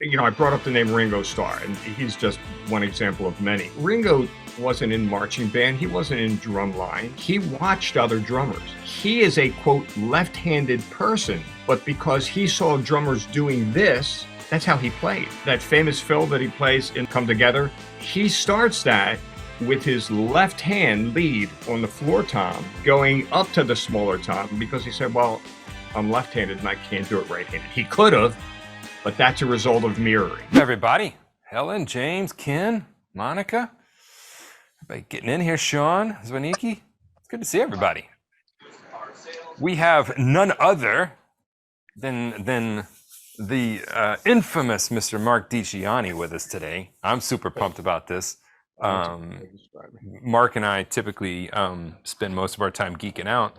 I brought up the name Ringo Starr, and he's just one example of many. Ringo wasn't in marching band. He wasn't in drum line. He watched other drummers. He is a, quote, left-handed person, but because he saw drummers doing this, that's how he played. That famous fill that he plays in Come Together, he starts that with his left hand lead on the floor tom, going up to the smaller tom, because he said, well, I'm left-handed and I can't do it right-handed. He could have, but that's a result of mirroring. Everybody, Helen, James, Ken, Monica, everybody getting in here, Sean, Zwaniki. It's good to see everybody. We have none other than the infamous Mr. Marc Dicciani with us today. I'm super pumped about this. Mark and I typically spend most of our time geeking out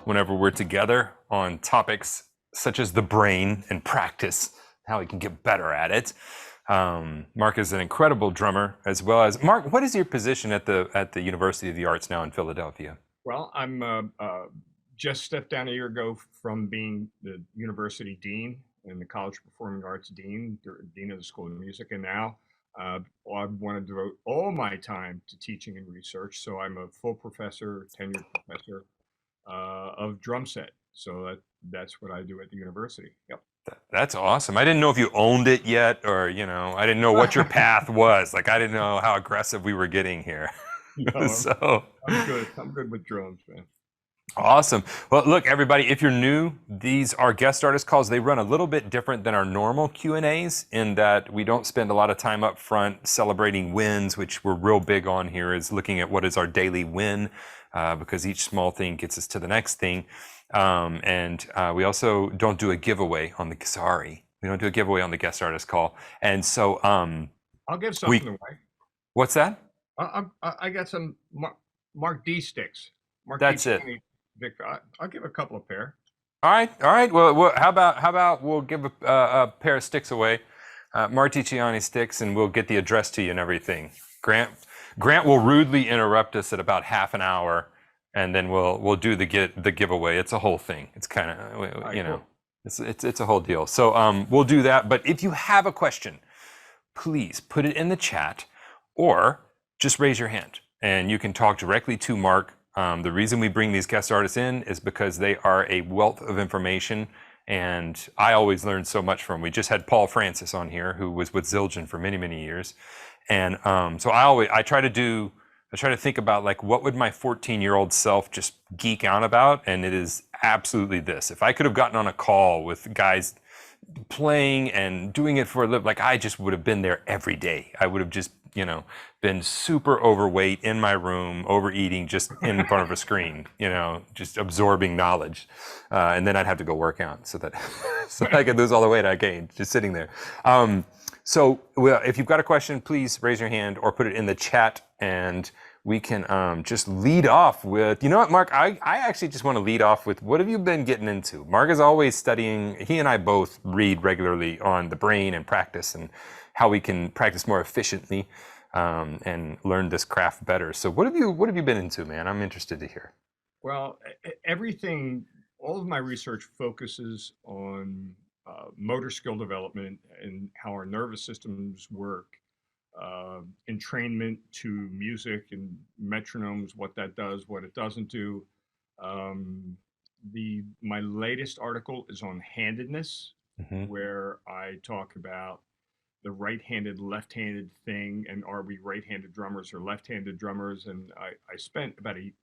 whenever we're together on topics such as the brain and practice, how we can get better at it. Mark is an incredible drummer, as well as Mark. What is your position at the University of the Arts now in Philadelphia? Well, I'm just stepped down a year ago from being the university dean and the College of Performing Arts dean of the School of Music, and now I want to devote all my time to teaching and research. So I'm a full professor, tenured professor of drum set. So that's what I do at the university. Yep. That's awesome. I didn't know if you owned it yet, or I didn't know what your path was. Like, I didn't know how aggressive we were getting here. No, So I'm good with drums, man. Awesome. Well, look, everybody, if you're new, these are guest artist calls. They run a little bit different than our normal Q&As in that we don't spend a lot of time up front celebrating wins, which we're real big on here, is looking at what is our daily win, because each small thing gets us to the next thing. We also don't do a giveaway on the we don't do a giveaway on the guest artist call. And so I'll give something away. What's that? I got some Marc D sticks. That's it. Victor, I'll give a couple of pair. All right. Well, how about we'll give a pair of sticks away, Marc Dicciani sticks, and we'll get the address to you and everything. Grant will rudely interrupt us at about half an hour, and then we'll do the giveaway. It's a whole thing. It's kind of Cool. it's a whole deal. So we'll do that. But if you have a question, please put it in the chat, or just raise your hand, and you can talk directly to Mark. The reason we bring these guest artists in is because they are a wealth of information, and I always learn so much from them. We just had Paul Francis on here, who was with Zildjian for many, many years. And so I try to think about, like, what would my 14-year-old self just geek out about? And it is absolutely this. If I could have gotten on a call with guys playing and doing it for a living, like, I just would have been there every day. I would have just, been super overweight in my room, overeating just in front of a screen, just absorbing knowledge. And then I'd have to go work out so that I could lose all the weight I gained just sitting there. So if you've got a question, please raise your hand or put it in the chat, and we can just lead off with, you know what, Mark, I actually just want to lead off with, what have you been getting into? Mark is always studying. He and I both read regularly on the brain and practice and how we can practice more efficiently and learn this craft better. So what have you been into, man? I'm interested to hear. Well, all of my research focuses on motor skill development and how our nervous systems work, entrainment to music and metronomes, what that does, what it doesn't do. My latest article is on handedness, where I talk about the right-handed, left-handed thing, and are we right-handed drummers or left-handed drummers? And I spent about a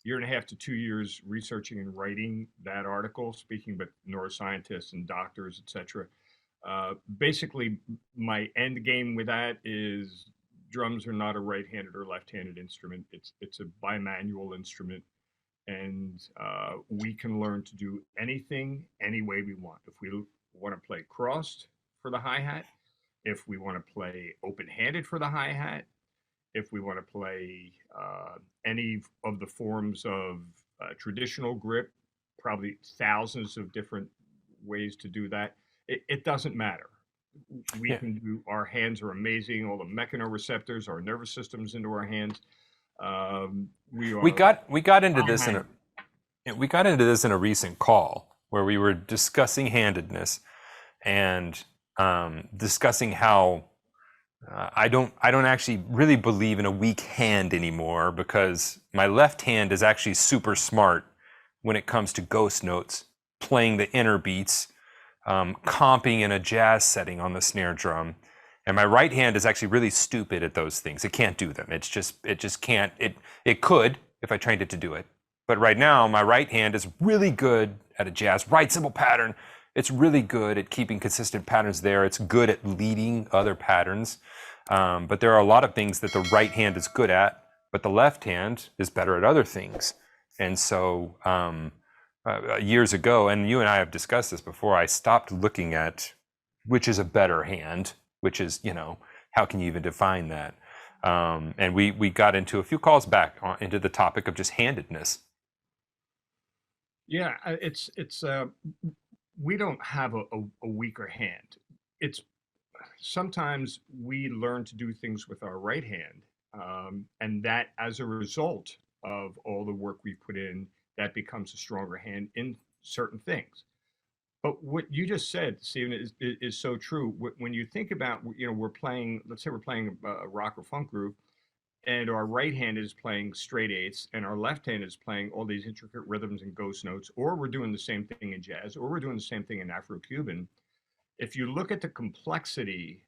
year and a half to 2 years researching and writing that article, speaking with neuroscientists and doctors, etc. Basically, my end game with that is drums are not a right-handed or left-handed instrument. It's a bimanual instrument, and we can learn to do anything any way we want. If we want to play crossed for the hi-hat, if we want to play open-handed for the hi-hat, if we want to play any of the forms of traditional grip, probably thousands of different ways to do that. It doesn't matter. We can do. Our hands are amazing. All the mechanoreceptors, our nervous systems into our hands. We got into this in a recent call where we were discussing handedness, and discussing how I don't actually really believe in a weak hand anymore, because my left hand is actually super smart when it comes to ghost notes, playing the inner beats, comping in a jazz setting on the snare drum. And my right hand is actually really stupid at those things. It can't do them. It just can't. It could if I trained it to do it. But right now, my right hand is really good at a jazz right cymbal pattern. It's really good at keeping consistent patterns there. It's good at leading other patterns. But there are a lot of things that the right hand is good at, but the left hand is better at other things. And so years ago, and you and I have discussed this before, I stopped looking at which is a better hand, which is, how can you even define that? And we got into a few calls back into the topic of just handedness. Yeah, it's we don't have a weaker hand. It's sometimes we learn to do things with our right hand, and that as a result of all the work we put in, that becomes a stronger hand in certain things. But what you just said, Stephen, is so true. When you think about, we're playing, let's say we're playing a rock or funk group, and our right hand is playing straight eighths, and our left hand is playing all these intricate rhythms and ghost notes, or we're doing the same thing in jazz, or we're doing the same thing in Afro-Cuban. If you look at the complexity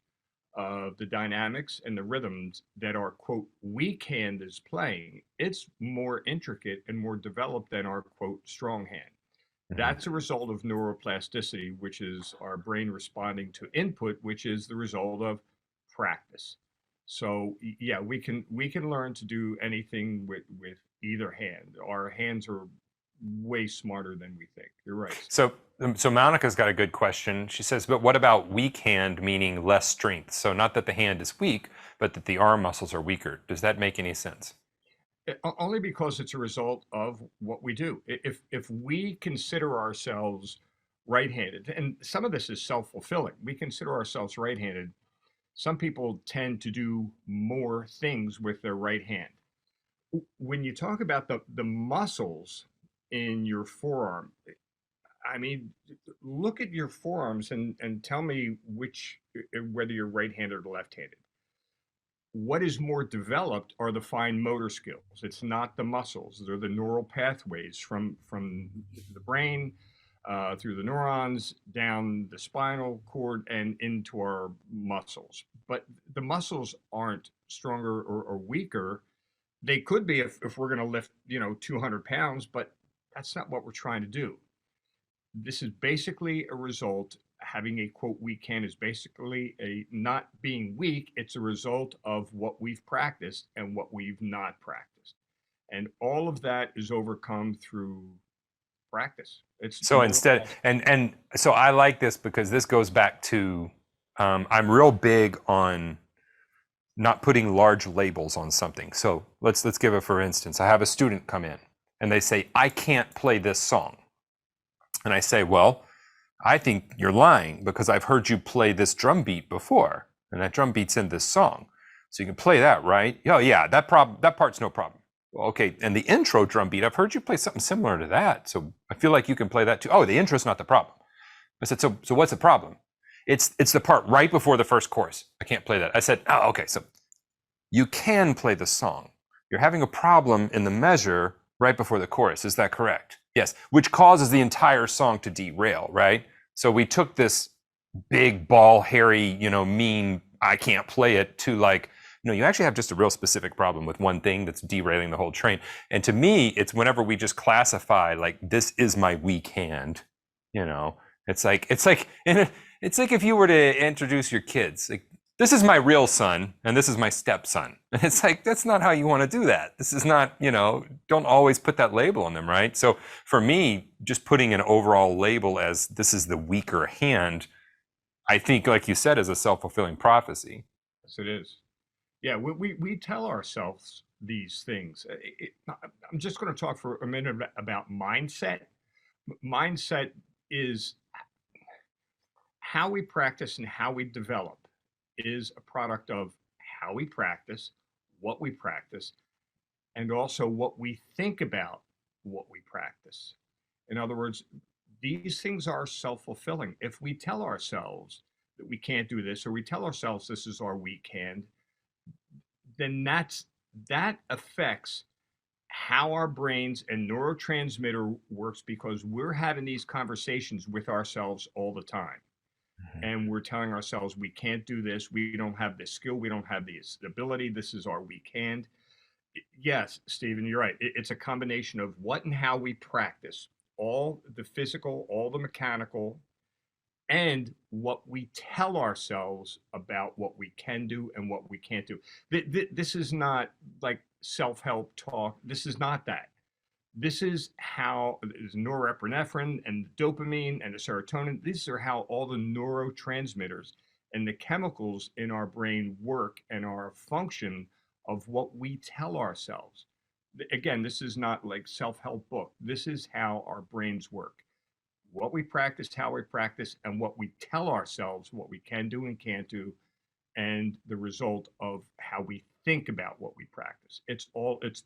of the dynamics and the rhythms that our quote weak hand is playing, it's more intricate and more developed than our quote strong hand. That's a result of neuroplasticity, which is our brain responding to input, which is the result of practice. So yeah, we can learn to do anything with either hand. Our hands are way smarter than we think. You're right. So Monica's got a good question. She says, but what about weak hand, meaning less strength? So not that the hand is weak, but that the arm muscles are weaker. Does that make any sense? Only because it's a result of what we do. If we consider ourselves right-handed, and some of this is self-fulfilling, we consider ourselves right-handed. Some people tend to do more things with their right hand. When you talk about the muscles in your forearm, I mean, look at your forearms and tell me whether you're right-handed or left-handed. What is more developed are the fine motor skills. It's not the muscles. They're the neural pathways from the brain through the neurons down the spinal cord and into our muscles. But the muscles aren't stronger or weaker. They could be if we're going to lift 200 pounds, but that's not what we're trying to do. This is basically a result. Having a quote weak hand is basically a not being weak. It's a result of what we've practiced and what we've not practiced, and all of that is overcome through practice. It's so instead, and so I like this because this goes back to I'm real big on not putting large labels on something. So let's give it, for instance, I have a student come in and they say, I can't play this song. And I say, well, I think you're lying because I've heard you play this drum beat before, and that drum beat's in this song. So you can play that, right? Oh yeah, that part's no problem. Well, okay, and the intro drum beat, I've heard you play something similar to that, so I feel like you can play that too. Oh, the intro's not the problem. I said, so what's the problem? It's the part right before the first chorus. I can't play that. I said, oh, okay, so you can play the song. You're having a problem in the measure right before the chorus. Is that correct? Yes, which causes the entire song to derail, right? So we took this big ball, hairy, mean, I can't play it, to like, no, you actually have just a real specific problem with one thing that's derailing the whole train. And to me, it's whenever we just classify like, this is my weak hand, it's like if you were to introduce your kids, like, this is my real son and this is my stepson. And it's like, that's not how you want to do that. This is not, don't always put that label on them, right? So for me, just putting an overall label as this is the weaker hand, I think, like you said, is a self-fulfilling prophecy. Yes, it is. Yeah, we tell ourselves these things. I'm just going to talk for a minute about mindset. Mindset is how we practice and how we develop is a product of how we practice, what we practice, and also what we think about what we practice. In other words, these things are self-fulfilling. If we tell ourselves that we can't do this, or we tell ourselves this is our weak hand, then that affects how our brains and neurotransmitter works, because we're having these conversations with ourselves all the time. And we're telling ourselves we can't do this, we don't have the skill, we don't have the ability, this is our weak hand. Yes, Stephen, you're right. It's a combination of what and how we practice, all the physical, all the mechanical, and what we tell ourselves about what we can do and what we can't do. This is not like self-help talk. This is not that. This is how norepinephrine and dopamine and the serotonin, these are how all the neurotransmitters and the chemicals in our brain work and our function of what we tell ourselves. Again, this is not like self-help book. This is how our brains work. What we practice, how we practice, and what we tell ourselves what we can do and can't do, and the result of how we think about what we practice. It's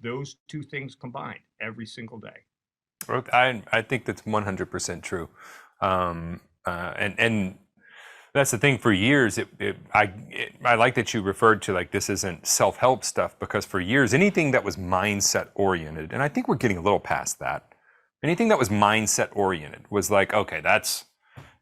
those two things combined every single day. I think that's 100% true. And that's the thing. For years, I like that you referred to like this isn't self-help stuff, because for years anything that was mindset oriented, and I think we're getting a little past that. Anything that was mindset oriented was like, okay,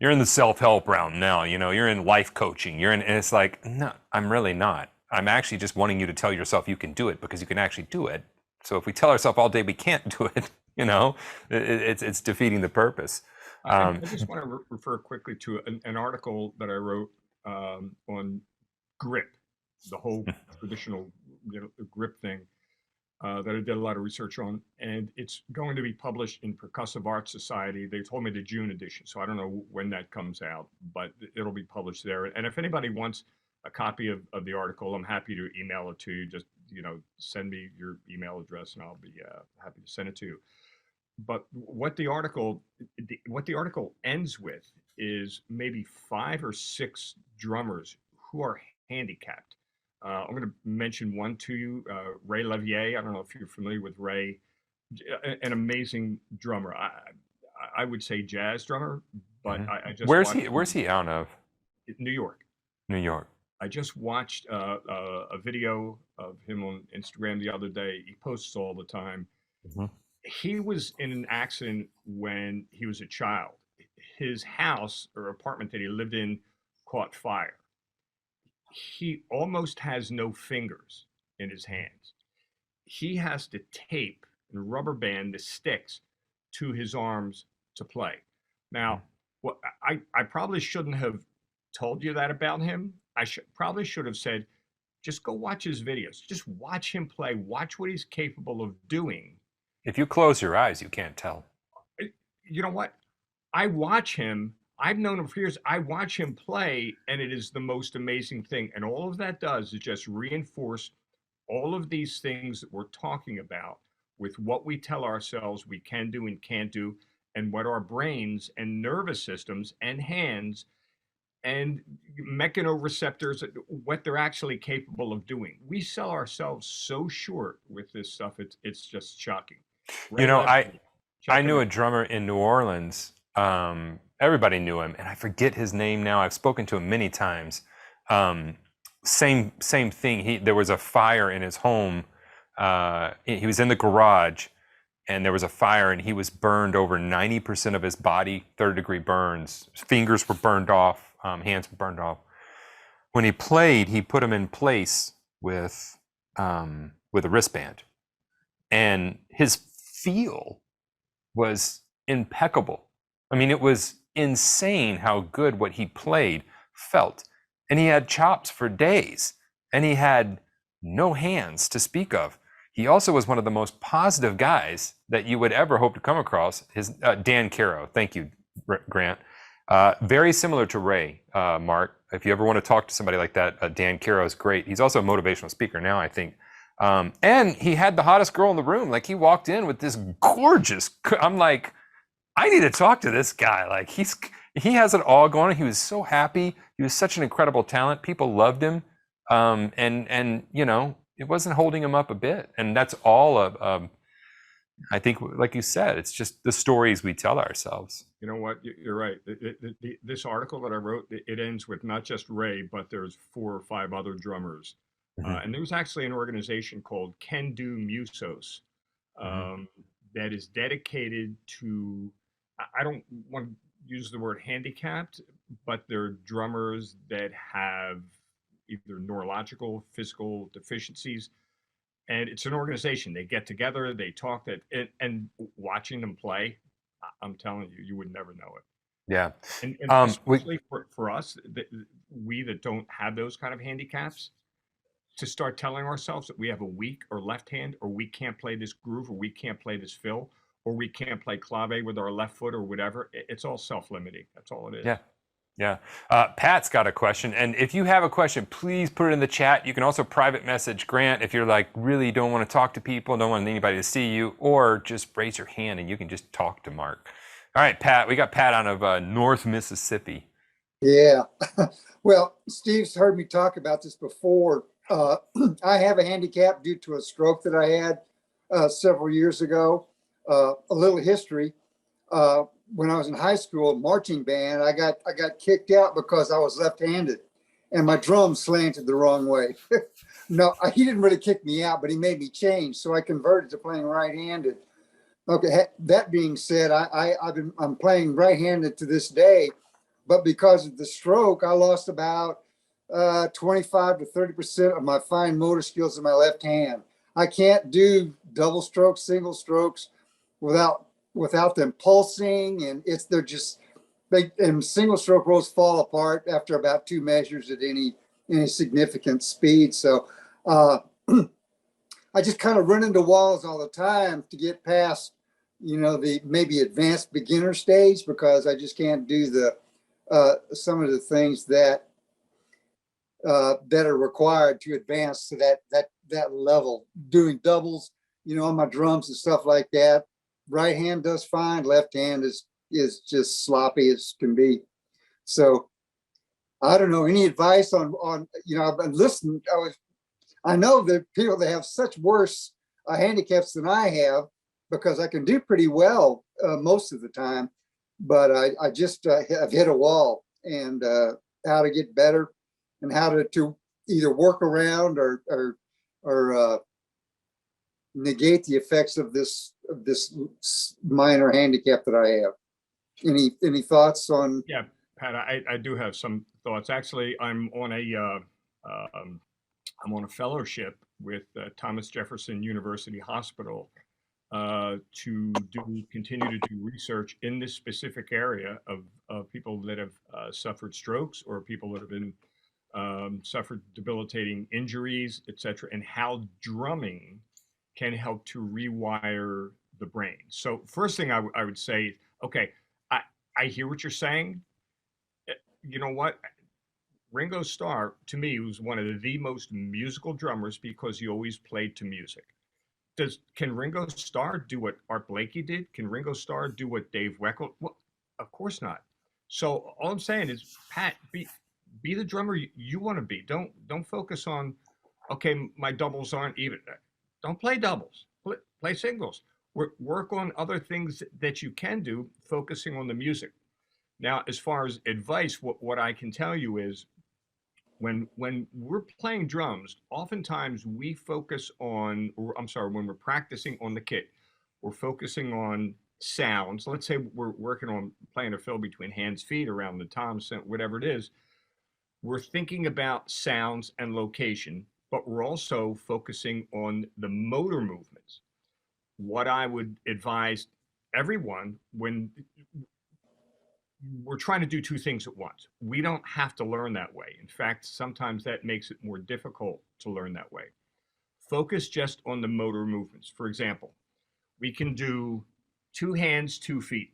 you're in the self-help realm now, you're in life coaching, and it's like, no, I'm really not. I'm actually just wanting you to tell yourself you can do it, because you can actually do it. So if we tell ourselves all day we can't do it, it's defeating the purpose. I just want to refer quickly to an article that I wrote on grip, the whole traditional grip thing. That I did a lot of research on, and it's going to be published in Percussive Arts Society. They told me the June edition, so I don't know when that comes out, but it'll be published there. And if anybody wants a copy of the article, I'm happy to email it to you. Just send me your email address, and I'll be happy to send it to you. But what the article ends with is maybe 5 or 6 drummers who are handicapped. I'm going to mention one to you, Ray Levier. I don't know if you're familiar with Ray, an amazing drummer. I would say jazz drummer, but I just where's he out of? New York. New York. I just watched a video of him on Instagram the other day. He posts all the time. He was in an accident when he was a child. His house or apartment that he lived in caught fire. He almost has no fingers in his hands. He has to tape and rubber band the sticks to his arms to play. Now, I probably shouldn't have told you that about him. I probably should have said, just go watch his videos. Just watch him play. Watch what he's capable of doing. If you close your eyes, you can't tell. You know what? I watch him. I've known him for years. I watch him play, and it is the most amazing thing. And all of that does is just reinforce all of these things that we're talking about with what we tell ourselves we can do and can't do, and what our brains and nervous systems and hands and mechanoreceptors, what they're actually capable of doing. We sell ourselves so short with this stuff. It's just shocking. I knew a drummer in New Orleans. Everybody knew him, and I forget his name now. I've spoken to him many times. Same thing. There was a fire in his home. He was in the garage, and there was a fire, and he was burned over 90% of his body, 3rd-degree burns. His fingers were burned off, hands were burned off. When he played, he put them in place with a wristband, and his feel was impeccable. I mean, it was insane how good what he played felt. And he had chops for days, and he had no hands to speak of. He also was one of the most positive guys that you would ever hope to come across. Dan Caro, thank you, Grant. Very similar to Ray, Mark. If you ever want to talk to somebody like that, Dan Caro is great. He's also a motivational speaker now, I think. And he had the hottest girl in the room. Like, he walked in with this gorgeous, I'm like, I need to talk to this guy. Like, he has it all going on. He was so happy. He was such an incredible talent. People loved him. And it wasn't holding him up a bit. And that's all I think, like you said, it's just the stories we tell ourselves. You know what? You're right. This article that I wrote, it ends with not just Ray, but there's 4 or 5 other drummers. Mm-hmm. And there's actually an organization called Can Do Musos um, that is dedicated to, I don't want to use the word handicapped, but they're drummers that have either neurological, physical deficiencies. And it's an organization. They get together, they talk, and watching them play, I'm telling you, you would never know it. Yeah. And especially for us, we that don't have those kind of handicaps, to start telling ourselves that we have a weak or left hand, or we can't play this groove, or we can't play this fill, or we can't play clave with our left foot or whatever, it's all self-limiting. That's all it is. Yeah. Yeah. Pat's got a question. And if you have a question, please put it in the chat. You can also private message Grant if you're like really don't want to talk to people, don't want anybody to see you, or just raise your hand and you can just talk to Marc. All right, Pat, we got Pat out of North Mississippi. Yeah. Well, Steve's heard me talk about this before. I have a handicap due to a stroke that I had several years ago. A little history. When I was in high school marching band, I got kicked out because I was left-handed and my drum slanted the wrong way. No, he didn't really kick me out, but he made me change. So I converted to playing right-handed. Okay. That being said, I'm playing right-handed to this day, but because of the stroke, I lost about 25 to 30% of my fine motor skills in my left hand. I can't do double strokes, single strokes without them pulsing, and and single stroke rolls fall apart after about 2 measures at any significant speed. So I just kind of run into walls all the time to get past, the maybe advanced beginner stage, because I just can't do some of the things that are required to advance to that level. Doing doubles, on my drums and stuff like that. Right hand does fine. Left hand is just sloppy as can be. So I don't know, any advice on I've been listening. I know that people that have such worse handicaps than I have, because I can do pretty well most of the time, but I just have hit a wall, and how to get better and how to either work around or negate the effects of this minor handicap that I have. Any thoughts on? Yeah, Pat, I do have some thoughts. Actually, I'm on a fellowship with Thomas Jefferson University Hospital to continue to do research in this specific area of people that have suffered strokes, or people that have been suffered debilitating injuries, etc., and how drumming can help to rewire the brain. So first thing I would say, okay, I hear what you're saying. You know what? Ringo Starr, to me, was one of the most musical drummers because he always played to music. Can Ringo Starr do what Art Blakey did? Can Ringo Starr do what Dave Weckl? Well, of course not. So all I'm saying is, Pat, be the drummer you want to be. Don't focus on, okay, my doubles aren't even. Don't play doubles. Play singles. Work on other things that you can do, focusing on the music. Now, as far as advice, what I can tell you is, when we're playing drums, oftentimes we focus on, when we're practicing on the kit, we're focusing on sounds. Let's say we're working on playing a fill between hands, feet, around the tom, whatever it is. We're thinking about sounds and location, but we're also focusing on the motor movements. What I would advise everyone, when we're trying to do 2 things at once, we don't have to learn that way. In fact, sometimes that makes it more difficult to learn that way. Focus just on the motor movements. For example, we can do 2 hands, 2 feet.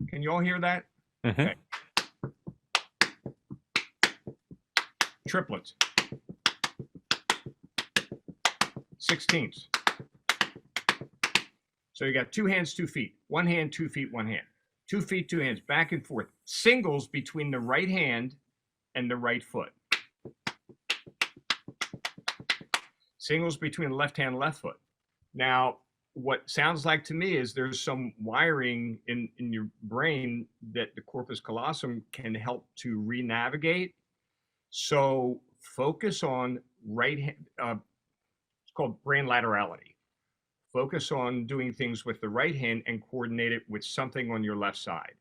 Can you all hear that? Mm-hmm. Okay. Triplets. 16ths. So you got 2 hands, 2 feet. 1 hand, 2 feet, 1 hand. 2 feet, 2 hands, back and forth. Singles between the right hand and the right foot. Singles between the left hand and left foot. Now, what sounds like to me is there's some wiring in your brain that the corpus callosum can help to re-navigate. So focus on right hand, it's called brain laterality. Focus on doing things with the right hand and coordinate it with something on your left side.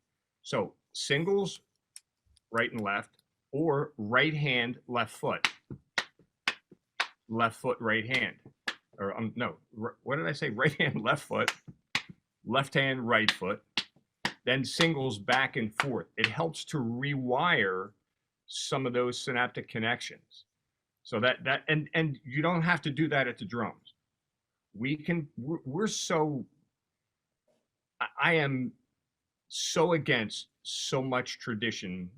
So singles, right and left, or right hand, left foot, right hand. Or no, what did I say? Right hand, left foot, left hand, right foot, then singles back and forth. It helps to rewire some of those synaptic connections. So and you don't have to do that at the drums. I am so against so much tradition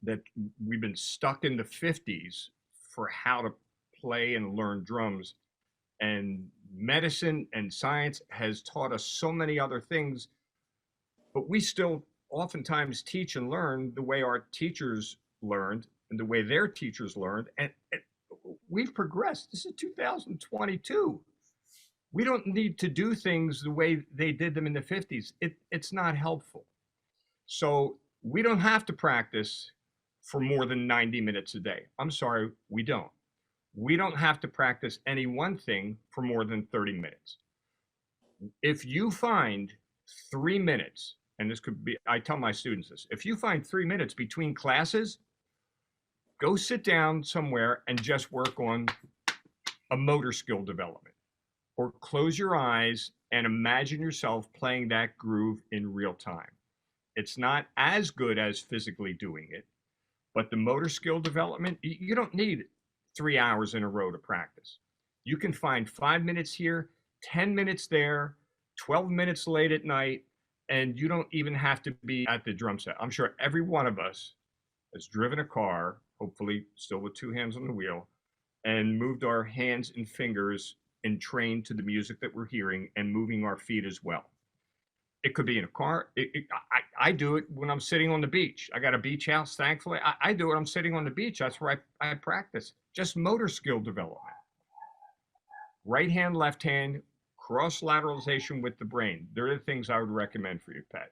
that we've been stuck in the 50s for how to play and learn drums. And medicine and science has taught us so many other things, but we still oftentimes teach and learn the way our teachers learned and the way their teachers learned. And we've progressed. This is 2022. We don't need to do things the way they did them in the 50s. It's not helpful. So we don't have to practice for more than 90 minutes a day. I'm sorry, we don't. We don't have to practice any one thing for more than 30 minutes. If you find 3 minutes, and this could be, I tell my students this, if you find 3 minutes between classes, go sit down somewhere and just work on a motor skill development. Or close your eyes and imagine yourself playing that groove in real time. It's not as good as physically doing it, but the motor skill development, you don't need 3 hours in a row to practice. You can find 5 minutes here, 10 minutes there, 12 minutes late at night, and you don't even have to be at the drum set. I'm sure every one of us has driven a car, hopefully still with 2 hands on the wheel, and moved our hands and fingers and trained to the music that we're hearing and moving our feet as well. It could be in a car. I do it when I'm sitting on the beach. I got a beach house, thankfully. I do it. I'm sitting on the beach. That's where I practice. Just motor skill development. Right hand, left hand, cross lateralization with the brain. They're the things I would recommend for you, Pat.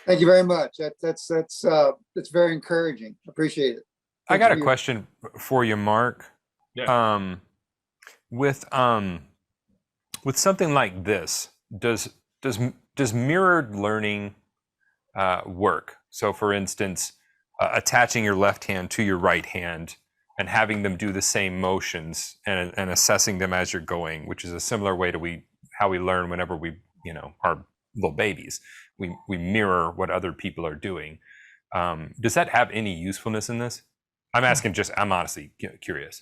Thank you very much. That's very encouraging. Appreciate it. I got a question for you, Mark. Yeah. With something like this, does mirrored learning work? So, for instance, attaching your left hand to your right hand and having them do the same motions and assessing them as you're going, which is a similar way to how we learn whenever we are little babies. We mirror what other people are doing. Does that have any usefulness in this? I'm honestly curious.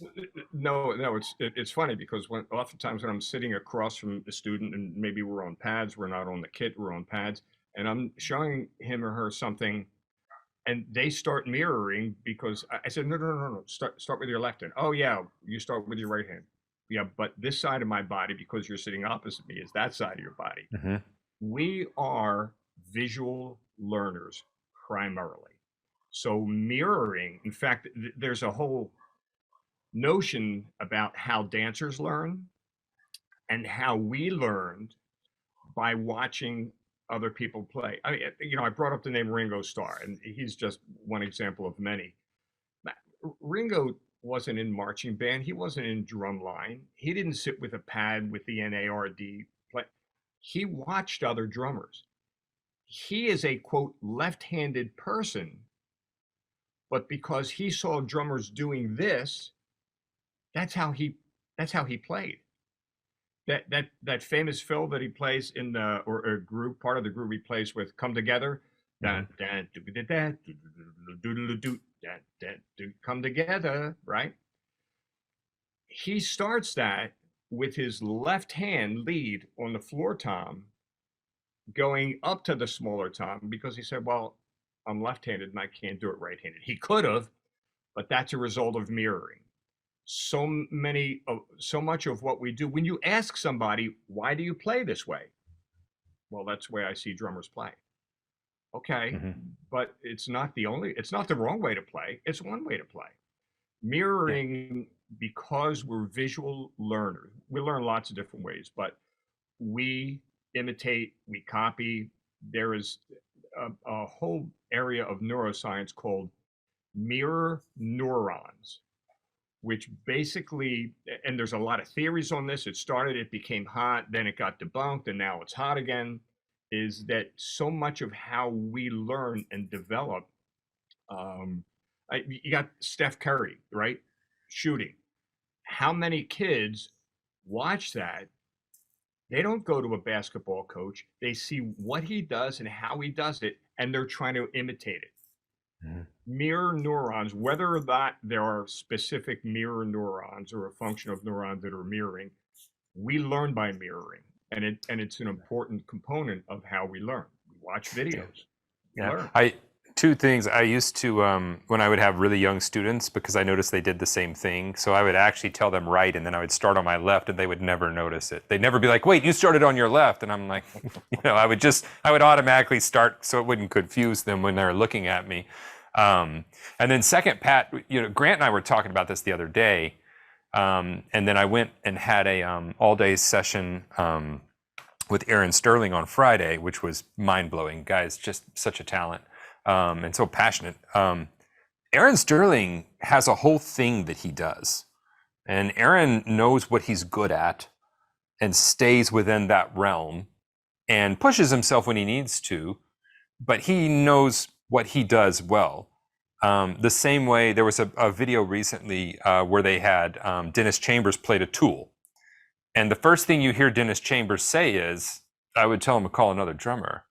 No, it's funny because oftentimes when I'm sitting across from a student and maybe we're on pads, we're not on the kit, we're on pads, and I'm showing him or her something and they start mirroring because I said, no, start with your left hand. Oh yeah, you start with your right hand. Yeah, but this side of my body, because you're sitting opposite me, is that side of your body. Mm-hmm. We are visual learners primarily. So mirroring, in fact, there's a whole notion about how dancers learn and how we learned by watching other people play. I mean, I brought up the name Ringo Starr, and he's just one example of many. Ringo wasn't in marching band. He wasn't in drumline. He didn't sit with a pad with the NARD play. He watched other drummers. He is a, quote, left-handed person, but because he saw drummers doing this, that's how he played. That famous fill that he plays in the or a group, part of the group he plays with, Come Together, come together, right? He starts that with his left hand lead on the floor tom, going up to the smaller tom, because he said, well, I'm left-handed and I can't do it right-handed. He could have, but that's a result of mirroring. So much of what we do, when you ask somebody, why do you play this way? Well, that's the way I see drummers play. Okay, mm-hmm. But it's not the wrong way to play. It's one way to play. Mirroring, because we're visual learners, we learn lots of different ways, but we imitate, we copy. There is a whole area of neuroscience called mirror neurons, which basically, and there's a lot of theories on this. It became hot, then it got debunked, and now it's hot again, is that so much of how we learn and develop, you got Steph Curry, right? Shooting. How many kids watch that? They don't go to a basketball coach. They see what he does and how he does it, and they're trying to imitate it. Mirror neurons, whether or not there are specific mirror neurons or a function of neurons that are mirroring, we learn by mirroring, and it's an important component of how we learn. We watch videos. Yeah, two things. I used to when I would have really young students, because I noticed they did the same thing. So I would actually tell them right, and then I would start on my left, and they would never notice it. They'd never be like, "Wait, you started on your left," and I'm like, I would automatically start so it wouldn't confuse them when they were looking at me. And then second, Pat, Grant and I were talking about this the other day, and then I went and had a all-day session with Aaron Sterling on Friday, which was mind-blowing. Guy's just such a talent. And so passionate. Aaron Sterling has a whole thing that he does, and Aaron knows what he's good at and stays within that realm and pushes himself when he needs to, but he knows what he does well. The same way, there was a video recently where they had Dennis Chambers played a Tool, and the first thing you hear Dennis Chambers say is, I would tell him to call another drummer,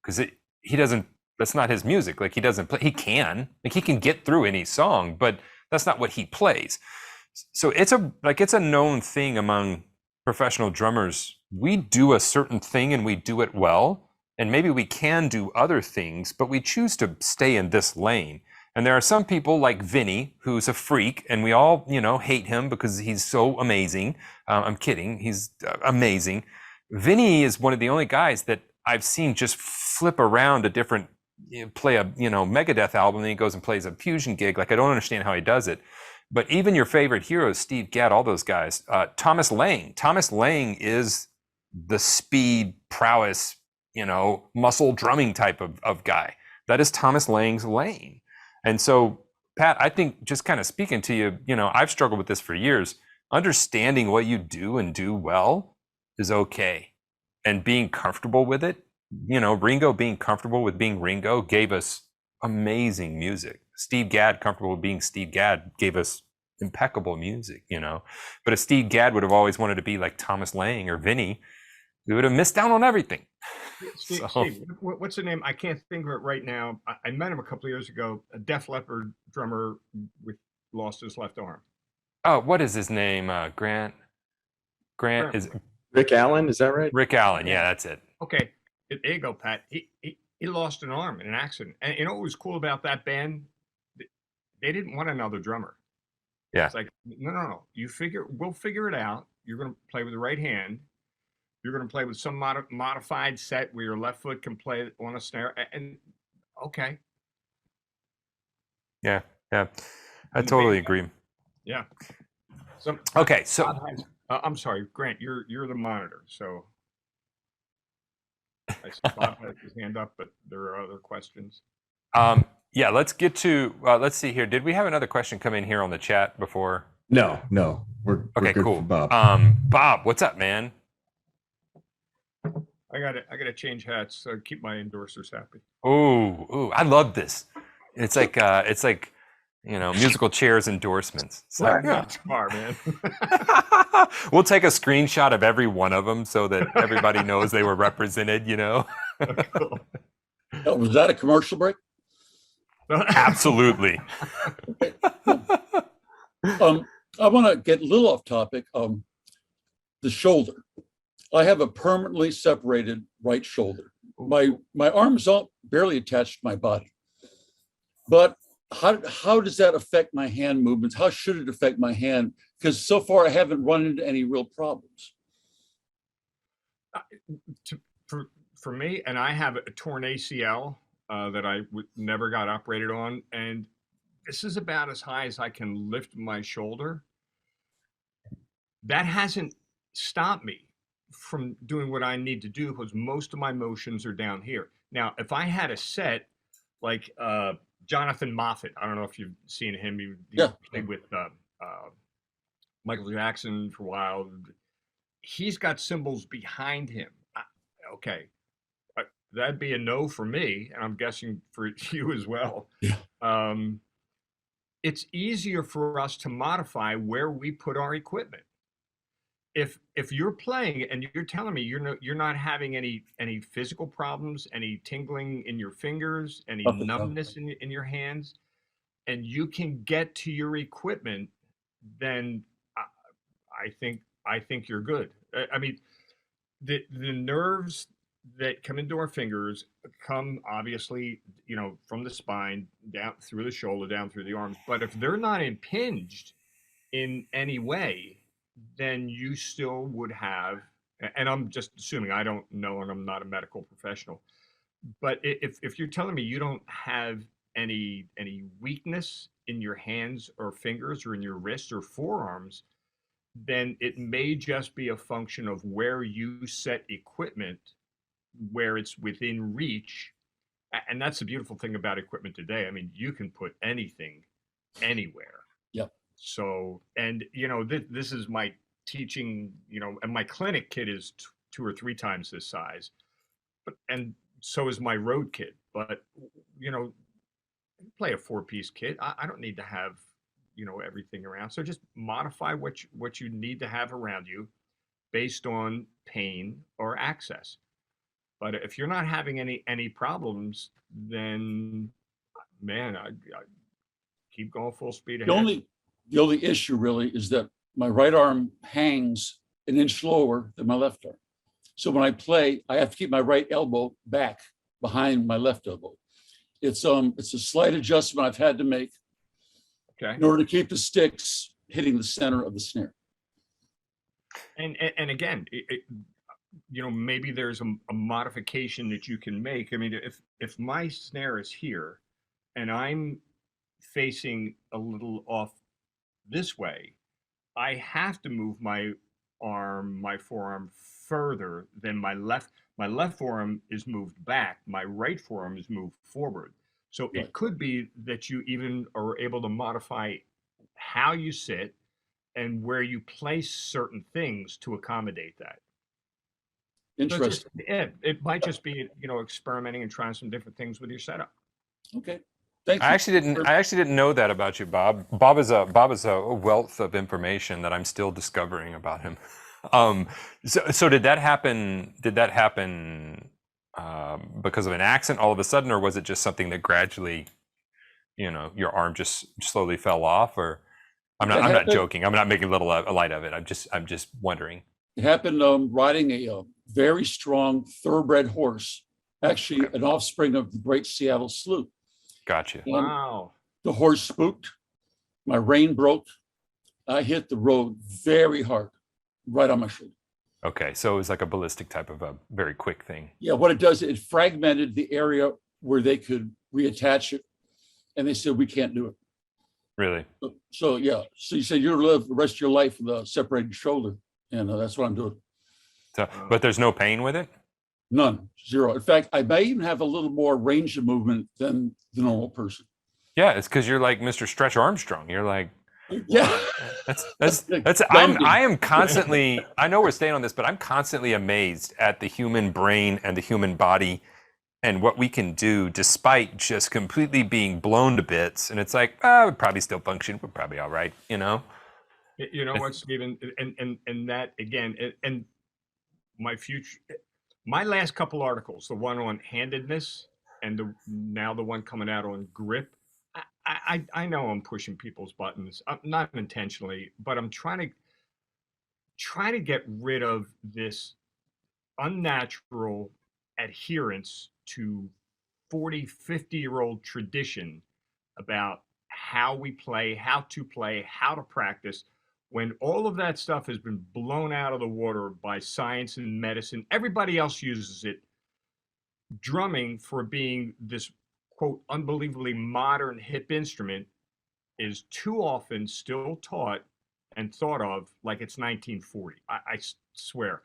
because he doesn't, that's not his music. Like, he doesn't play, he can get through any song, but that's not what he plays. So it's a known thing among professional drummers. We do a certain thing and we do it well, and maybe we can do other things, but we choose to stay in this lane. And there are some people like Vinny, who's a freak, and we all, hate him because he's so amazing. I'm kidding, he's amazing. Vinny is one of the only guys that I've seen just flip around a different, play a Megadeth album, and he goes and plays a fusion gig. Like, I don't understand how he does it. But even your favorite heroes, Steve Gadd, all those guys, Thomas Lang is the speed, prowess, muscle drumming type of guy. That is Thomas Lang's lane. And so, Pat, I think, just kind of speaking to you, I've struggled with this for years. Understanding what you do and do well is okay, and being comfortable with it. Ringo being comfortable with being Ringo gave us amazing music. Steve Gadd, comfortable with being Steve Gadd, gave us impeccable music, But if Steve Gadd would have always wanted to be like Thomas Lang or Vinny, we would have missed out on everything. Steve, what's the name? I can't think of it right now. I met him a couple of years ago, a Def Leppard drummer lost his left arm. Oh, what is his name? Grant is Rick Allen, is that right? Rick Allen, yeah, that's it. Okay. There you go, Pat. He lost an arm in an accident. And what was cool about that band? They didn't want another drummer. Yeah. It's like, no. We'll figure it out. You're going to play with the right hand. You're going to play with some modified set where your left foot can play on a snare. And okay. Yeah. I totally agree. Yeah. Okay, so I'm sorry, Grant. You're the monitor, so. I see Bob has his hand up, but there are other questions. Yeah, let's get to, let's see here. Did we have another question come in here on the chat before? No, we're okay, good cool. for Bob. Bob, what's up, man? I gotta change hats, so keep my endorsers happy. Ooh, I love this. It's like musical chairs endorsements. So, yeah. Car, man. We'll take a screenshot of every one of them so that everybody knows they were represented, Cool. Oh, was that a commercial break? Absolutely. I want to get a little off topic. The shoulder. I have a permanently separated right shoulder. My arms are barely attached to my body. But how does that affect my hand movements? How should it affect my hand? Because so far I haven't run into any real problems. For me, and I have a torn ACL that I never got operated on, and this is about as high as I can lift my shoulder. That hasn't stopped me from doing what I need to do because most of my motions are down here. Now, if I had a set like Jonathan Moffat, I don't know if you've seen him. He Yeah. played with Michael Jackson for a while. He's got cymbals behind him. Okay, that'd be a no for me, and I'm guessing for you as well. Yeah. It's easier for us to modify where we put our equipment. If you're playing and you're telling me you're not having any physical problems, any tingling in your fingers, any Nothing, no. numbness in your hands, and you can get to your equipment, then I think you're good. I mean, the nerves that come into our fingers come obviously, from the spine down through the shoulder, down through the arms. But if they're not impinged in any way, then you still would have, and I'm just assuming, I don't know, and I'm not a medical professional, but if you're telling me you don't have any weakness in your hands or fingers or in your wrists or forearms, then it may just be a function of where you set equipment, where it's within reach. And that's the beautiful thing about equipment today. I mean, you can put anything anywhere. Yep. So, and this is my teaching, and my clinic kit is 2 or 3 times this size, and so is my road kit. But play a 4-piece kit. I don't need to have everything around. So just modify what you need to have around you based on pain or access. But if you're not having any problems, then man, I keep going full speed ahead. The only issue really is that my right arm hangs an inch lower than my left arm. So when I play, I have to keep my right elbow back behind my left elbow. It's a slight adjustment I've had to make in order to keep the sticks hitting the center of the snare. And again, maybe there's a modification that you can make. I mean, if my snare is here and I'm facing a little off this way, I have to move my forearm further than my left. My left forearm is moved back. My right forearm is moved forward. So it could be that you even are able to modify how you sit and where you place certain things to accommodate that. Interesting. So it might just be, experimenting and trying some different things with your setup. Okay. Thank you. I actually didn't know that about you, Bob. Bob is a wealth of information that I'm still discovering about him. So did that happen? Because of an accident all of a sudden, or was it just something that gradually, your arm just slowly fell off? Or I'm not joking. I'm not making a light of it. I'm just wondering. It happened riding a very strong thoroughbred horse, actually an offspring of the great Seattle Slew. Gotcha. And wow. The horse spooked. My rein broke. I hit the road very hard, right on my shoulder. Okay, so it was like a ballistic type of a very quick thing. Yeah, what it does, it fragmented the area where they could reattach it, and they said, we can't do it. Really? So you said you'll live the rest of your life with a separated shoulder, and that's what I'm doing. So, but there's no pain with it? None, 0. In fact, I may even have a little more range of movement than the normal person. Yeah, it's because you're like Mr. Stretch Armstrong. You're like, yeah. That's I am constantly, I know we're staying on this, but I'm constantly amazed at the human brain and the human body and what we can do despite just completely being blown to bits. And it's like, we'd probably still function. We're probably all right, You know what, Stephen, and that again, and my last couple articles, the one on handedness and now the one coming out on grip, I know I'm pushing people's buttons, not intentionally, but I'm trying to get rid of this unnatural adherence to 40, 50-year-old tradition about how we play, how to practice, when all of that stuff has been blown out of the water by science and medicine. Everybody else uses it. Drumming, for being this quote unbelievably modern hip instrument, is too often still taught and thought of like it's 1940. I swear.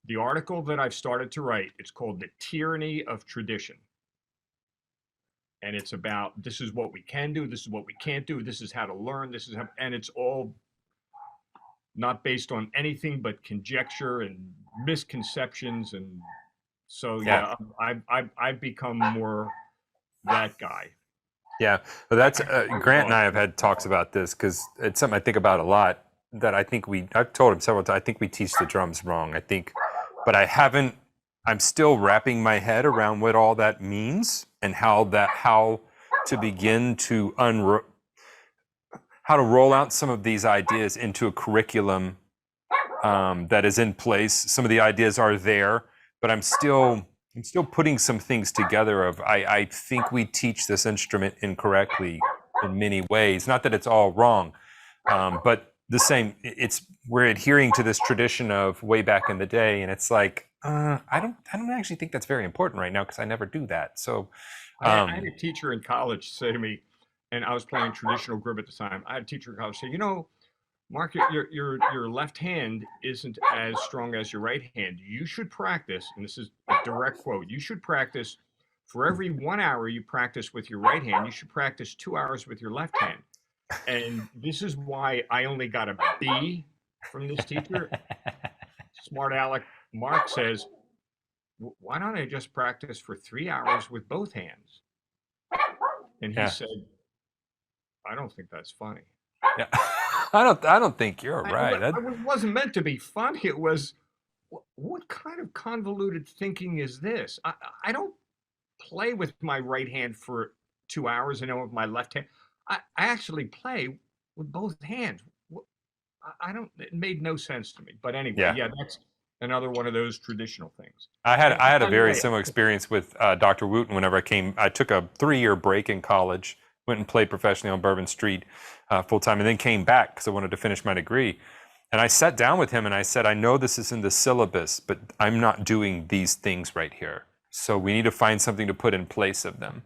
the article that I've started to write, it's called The Tyranny of Tradition. And it's about, this is what we can do, this is what we can't do, this is how to learn, this is how, and it's all not based on anything but conjecture and misconceptions. And so, yeah, I've become more that guy. Yeah, but that's Grant and I have had talks about this because it's something I think about a lot. That I think I've told him several times. I think we teach the drums wrong. But I haven't. I'm still wrapping my head around what all that means and how to begin to how to roll out some of these ideas into a curriculum that is in place. Some of the ideas are there, but I'm still putting some things together of I think we teach this instrument incorrectly in many ways. Not that it's all wrong, but the same, we're adhering to this tradition of way back in the day, and it's like I don't actually think that's very important right now because I never do that. So I had a teacher in college say to me, and I was playing traditional grip at the time. I had a teacher in college say, Mark, your left hand isn't as strong as your right hand. You should practice, and this is a direct quote, you should practice for every 1 hour you practice with your right hand, you should practice 2 hours with your left hand. And this is why I only got a B from this teacher. Smart aleck Mark says, why don't I just practice for 3 hours with both hands? And he said, I don't think that's funny. Yeah. I don't think you're right. It wasn't meant to be funny. It was, what kind of convoluted thinking is this? I don't play with my right hand for 2 hours and then with my left hand. I actually play with both hands. It made no sense to me. But anyway, that's another one of those traditional things. I had a very similar experience with Dr. Wooten whenever I took a 3-year break in college, went and played professionally on Bourbon Street full time, and then came back because I wanted to finish my degree. And I sat down with him and I said, I know this is in the syllabus, but I'm not doing these things right here. So we need to find something to put in place of them.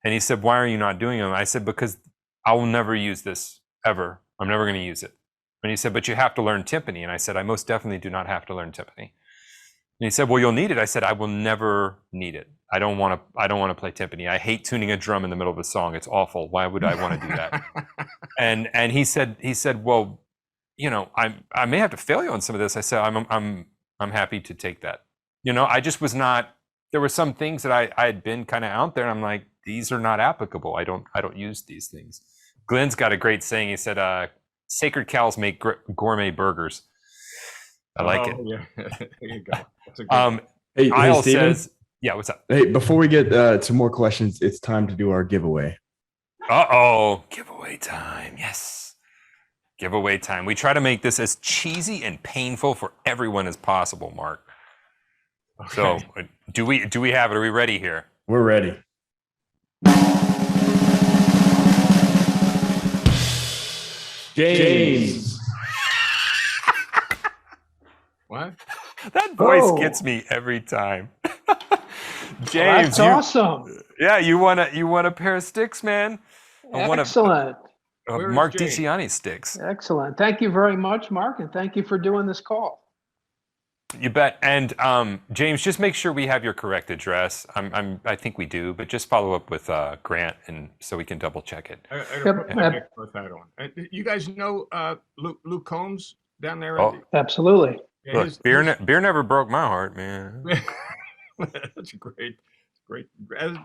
And he said, why are you not doing them? I said, because I will never use this ever. I'm never going to use it. And he said, but you have to learn timpani. And I said, I most definitely do not have to learn timpani. And he said, well, you'll need it. I said, I will never need it. I don't want to play timpani. I hate tuning a drum in the middle of a song. It's awful. Why would I want to do that? and he said, well, I may have to fail you on some of this. I said, I'm happy to take that. I just was not. There were some things that I had been kind of out there, and I'm like, these are not applicable. I don't use these things. Glenn's got a great saying. He said, sacred cows make gourmet burgers. I like it. Yeah. There you go. That's a good one. Hey, Isle Steven? says, yeah, what's up? Hey, before we get to more questions, it's time to do our giveaway. Uh-oh, giveaway time. Yes. Giveaway time. We try to make this as cheesy and painful for everyone as possible, Mark. Okay. So do we have it? Are we ready here? We're ready. James. What? That voice gets me every time. James, that's awesome. Yeah, you want a pair of sticks, man? Excellent. Marc Dicciani sticks. Excellent. Thank you very much, Mark, and thank you for doing this call. You bet. And James, just make sure we have your correct address. I think we do, but just follow up with Grant, and so we can double check it. I put my Vic Firth hat on. You guys know Luke Combs down there? Oh, absolutely. Yeah, look, beer never broke my heart, man. That's great.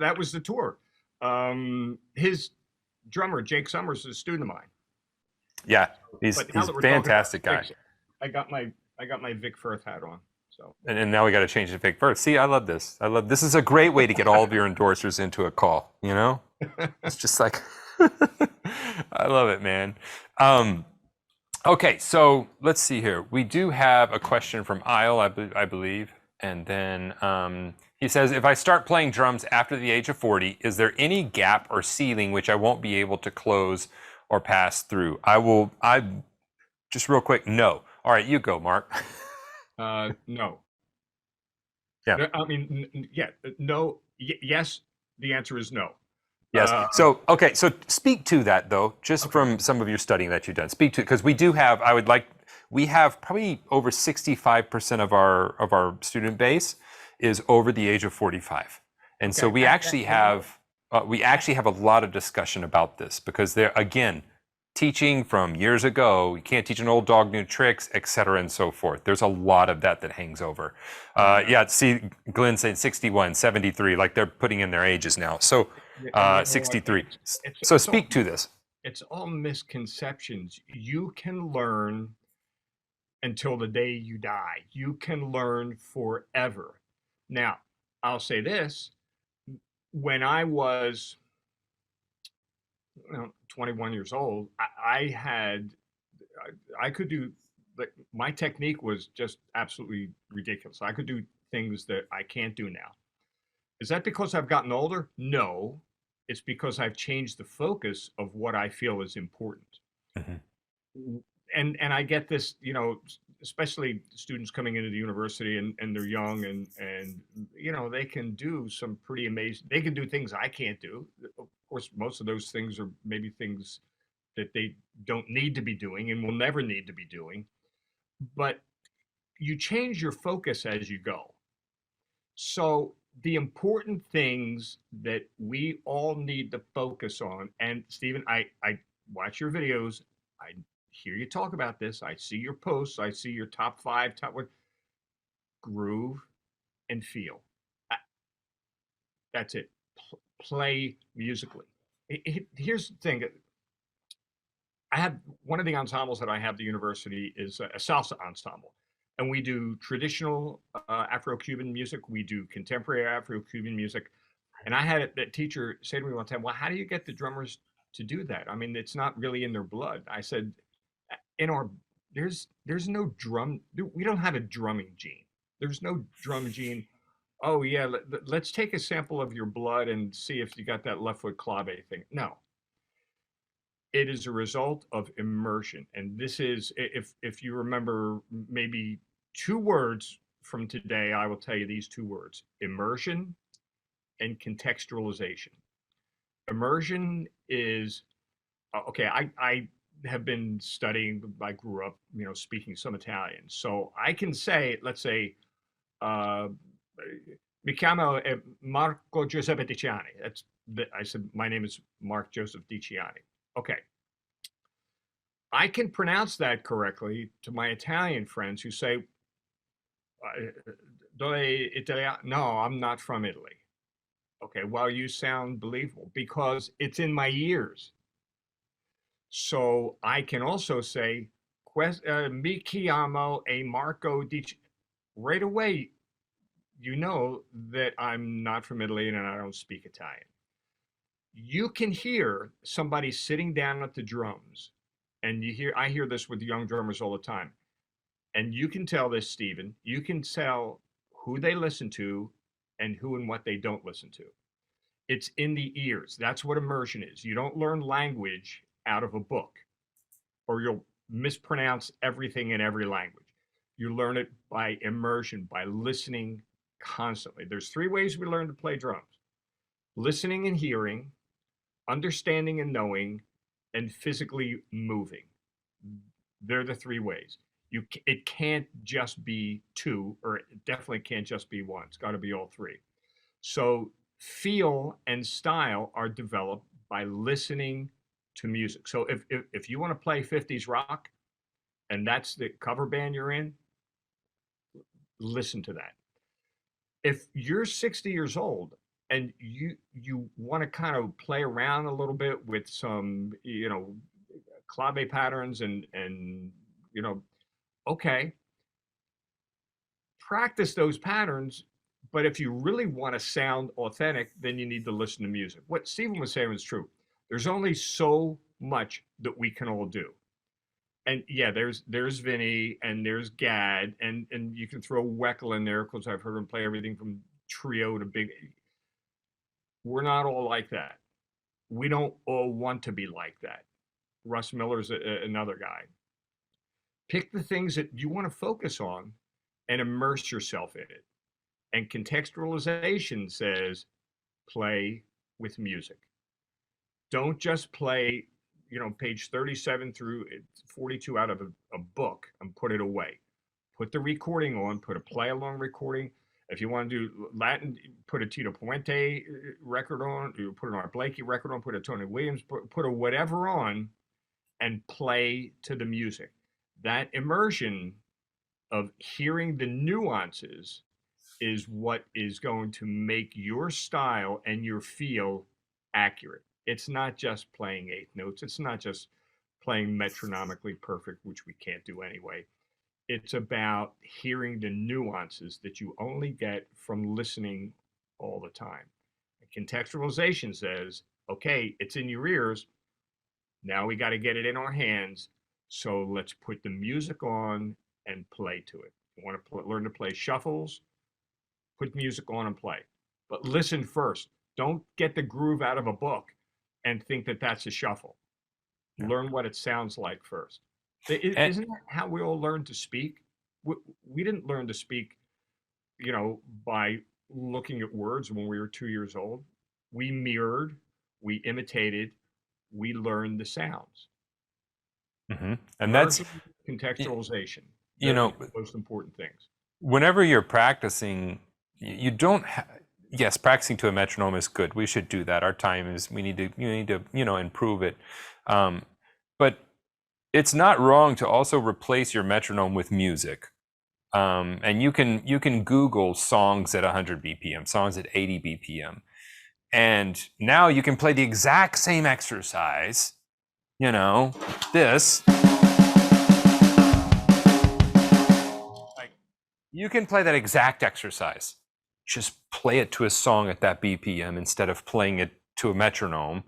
That was the tour. His drummer Jake Summers is a student of mine. Yeah, he's a fantastic guy. I got my Vic Firth hat on. So and now we got to change to Vic Firth. See, I love this. This is a great way to get all of your endorsers into a call. It's just like I love it, man. Okay, so let's see here. We do have a question from Isle, I believe. And then he says, if I start playing drums after the age of 40, is there any gap or ceiling which I won't be able to close or pass through? Just real quick, no. All right, you go, Mark. No. Yeah. I mean, yeah, no. Yes, the answer is no. Yes. So speak to that, though, just from some of your studying that you've done. Speak to, because we do have, I would like we have probably over 65% of our student base is over the age of 45. And so Okay, we actually have a lot of discussion about this, because they're, again, teaching from years ago, you can't teach an old dog new tricks, et cetera, and so forth. There's a lot of that hangs over. Yeah, see, Glenn saying 61, 73, like they're putting in their ages now. So 63. So speak to this. It's all misconceptions. You can learn until the day you die. You can learn forever. Now, I'll say this. When I was 21 years old, I could do, like, my technique was just absolutely ridiculous. I could do things that I can't do now. Is that because I've gotten older? No, it's because I've changed the focus of what I feel is important. Mm-hmm. And I get this, especially students coming into the university and they're young and they can do some pretty amazing, they can do things I can't do. Of course, most of those things are maybe things that they don't need to be doing and will never need to be doing. But you change your focus as you go. So the important things that we all need to focus on, and Stephen, I watch your videos, I hear you talk about this, I see your posts, I see your top 5, top 1, groove and feel. That's it. Play musically. Here's the thing. I have one of the ensembles that I have at the university is a salsa ensemble, and we do traditional Afro-Cuban music. We do contemporary Afro-Cuban music, and I had that teacher say to me one time, "Well, how do you get the drummers to do that? I mean, it's not really in their blood." I said, there's no drum. We don't have a drumming gene. There's no drum gene. Oh yeah, let's take a sample of your blood and see if you got that left foot clave thing. No. It is a result of immersion. And this is, if you remember maybe 2 words from today, I will tell you these 2 words: immersion and contextualization. Immersion is, okay, I have been studying, I grew up, speaking some Italian. So I can say, let's say, mi chiamo Marco Giuseppe Dicciani. I said, my name is Marc Joseph Dicciani. Okay. I can pronounce that correctly to my Italian friends who say, Dove Italia? No, I'm not from Italy. Okay, well, you sound believable because it's in my ears. So I can also say, mi chiamo a Marco Dicciani. Right away, you know that I'm not from Italy and I don't speak Italian. You can hear somebody sitting down at the drums, and I hear this with young drummers all the time. And you can tell this, Stephen, you can tell who they listen to and who and what they don't listen to. It's in the ears. That's what immersion is. You don't learn language out of a book, or you'll mispronounce everything in every language. You learn it by immersion, by listening constantly. There's 3 ways we learn to play drums: listening and hearing, understanding and knowing, and physically moving. They're the 3 ways. It can't just be 2, or it definitely can't just be 1. It's got to be all 3. So feel and style are developed by listening to music. So if you want to play 50s rock and that's the cover band you're in, listen to that. If you're 60 years old and you want to kind of play around a little bit with some, clave patterns and okay, practice those patterns. But if you really want to sound authentic, then you need to listen to music. What Stephen was saying was true. There's only so much that we can all do. And yeah, there's Vinny and there's Gad, and you can throw Weckl in there because I've heard him play everything from trio to big. We're not all like that. We don't all want to be like that. Russ Miller's another guy. Pick the things that you want to focus on and immerse yourself in it. And contextualization says play with music. Don't just play page 37 through 42 out of a book and put it away. Put the recording on, put a play along recording. If you want to do Latin, put a Tito Puente record on, you put an Art Blakey record on, put a Tony Williams, put a whatever on, and play to the music. That immersion of hearing the nuances is what is going to make your style and your feel accurate. It's not just playing eighth notes. It's not just playing metronomically perfect, which we can't do anyway. It's about hearing the nuances that you only get from listening all the time. And contextualization says, okay, it's in your ears. Now we got to get it in our hands. So let's put the music on and play to it. You want to learn to play shuffles, put music on and play. But listen first. Don't get the groove out of a book and think that that's a shuffle. Yeah. Learn what it sounds like first. Isn't that how we all learn to speak? We didn't learn to speak, by looking at words when we were 2 years old. We mirrored, we imitated, we learned the sounds. Mm-hmm. And that's contextualization. The most important things. Whenever you're practicing, you don't yes, practicing to a metronome is good. We should do that. Our time is, you need to, improve it. But it's not wrong to also replace your metronome with music. And you can Google songs at 100 BPM, songs at 80 BPM. And now you can play the exact same exercise, this. You can play that exact exercise. Just play it to a song at that BPM instead of playing it to a metronome.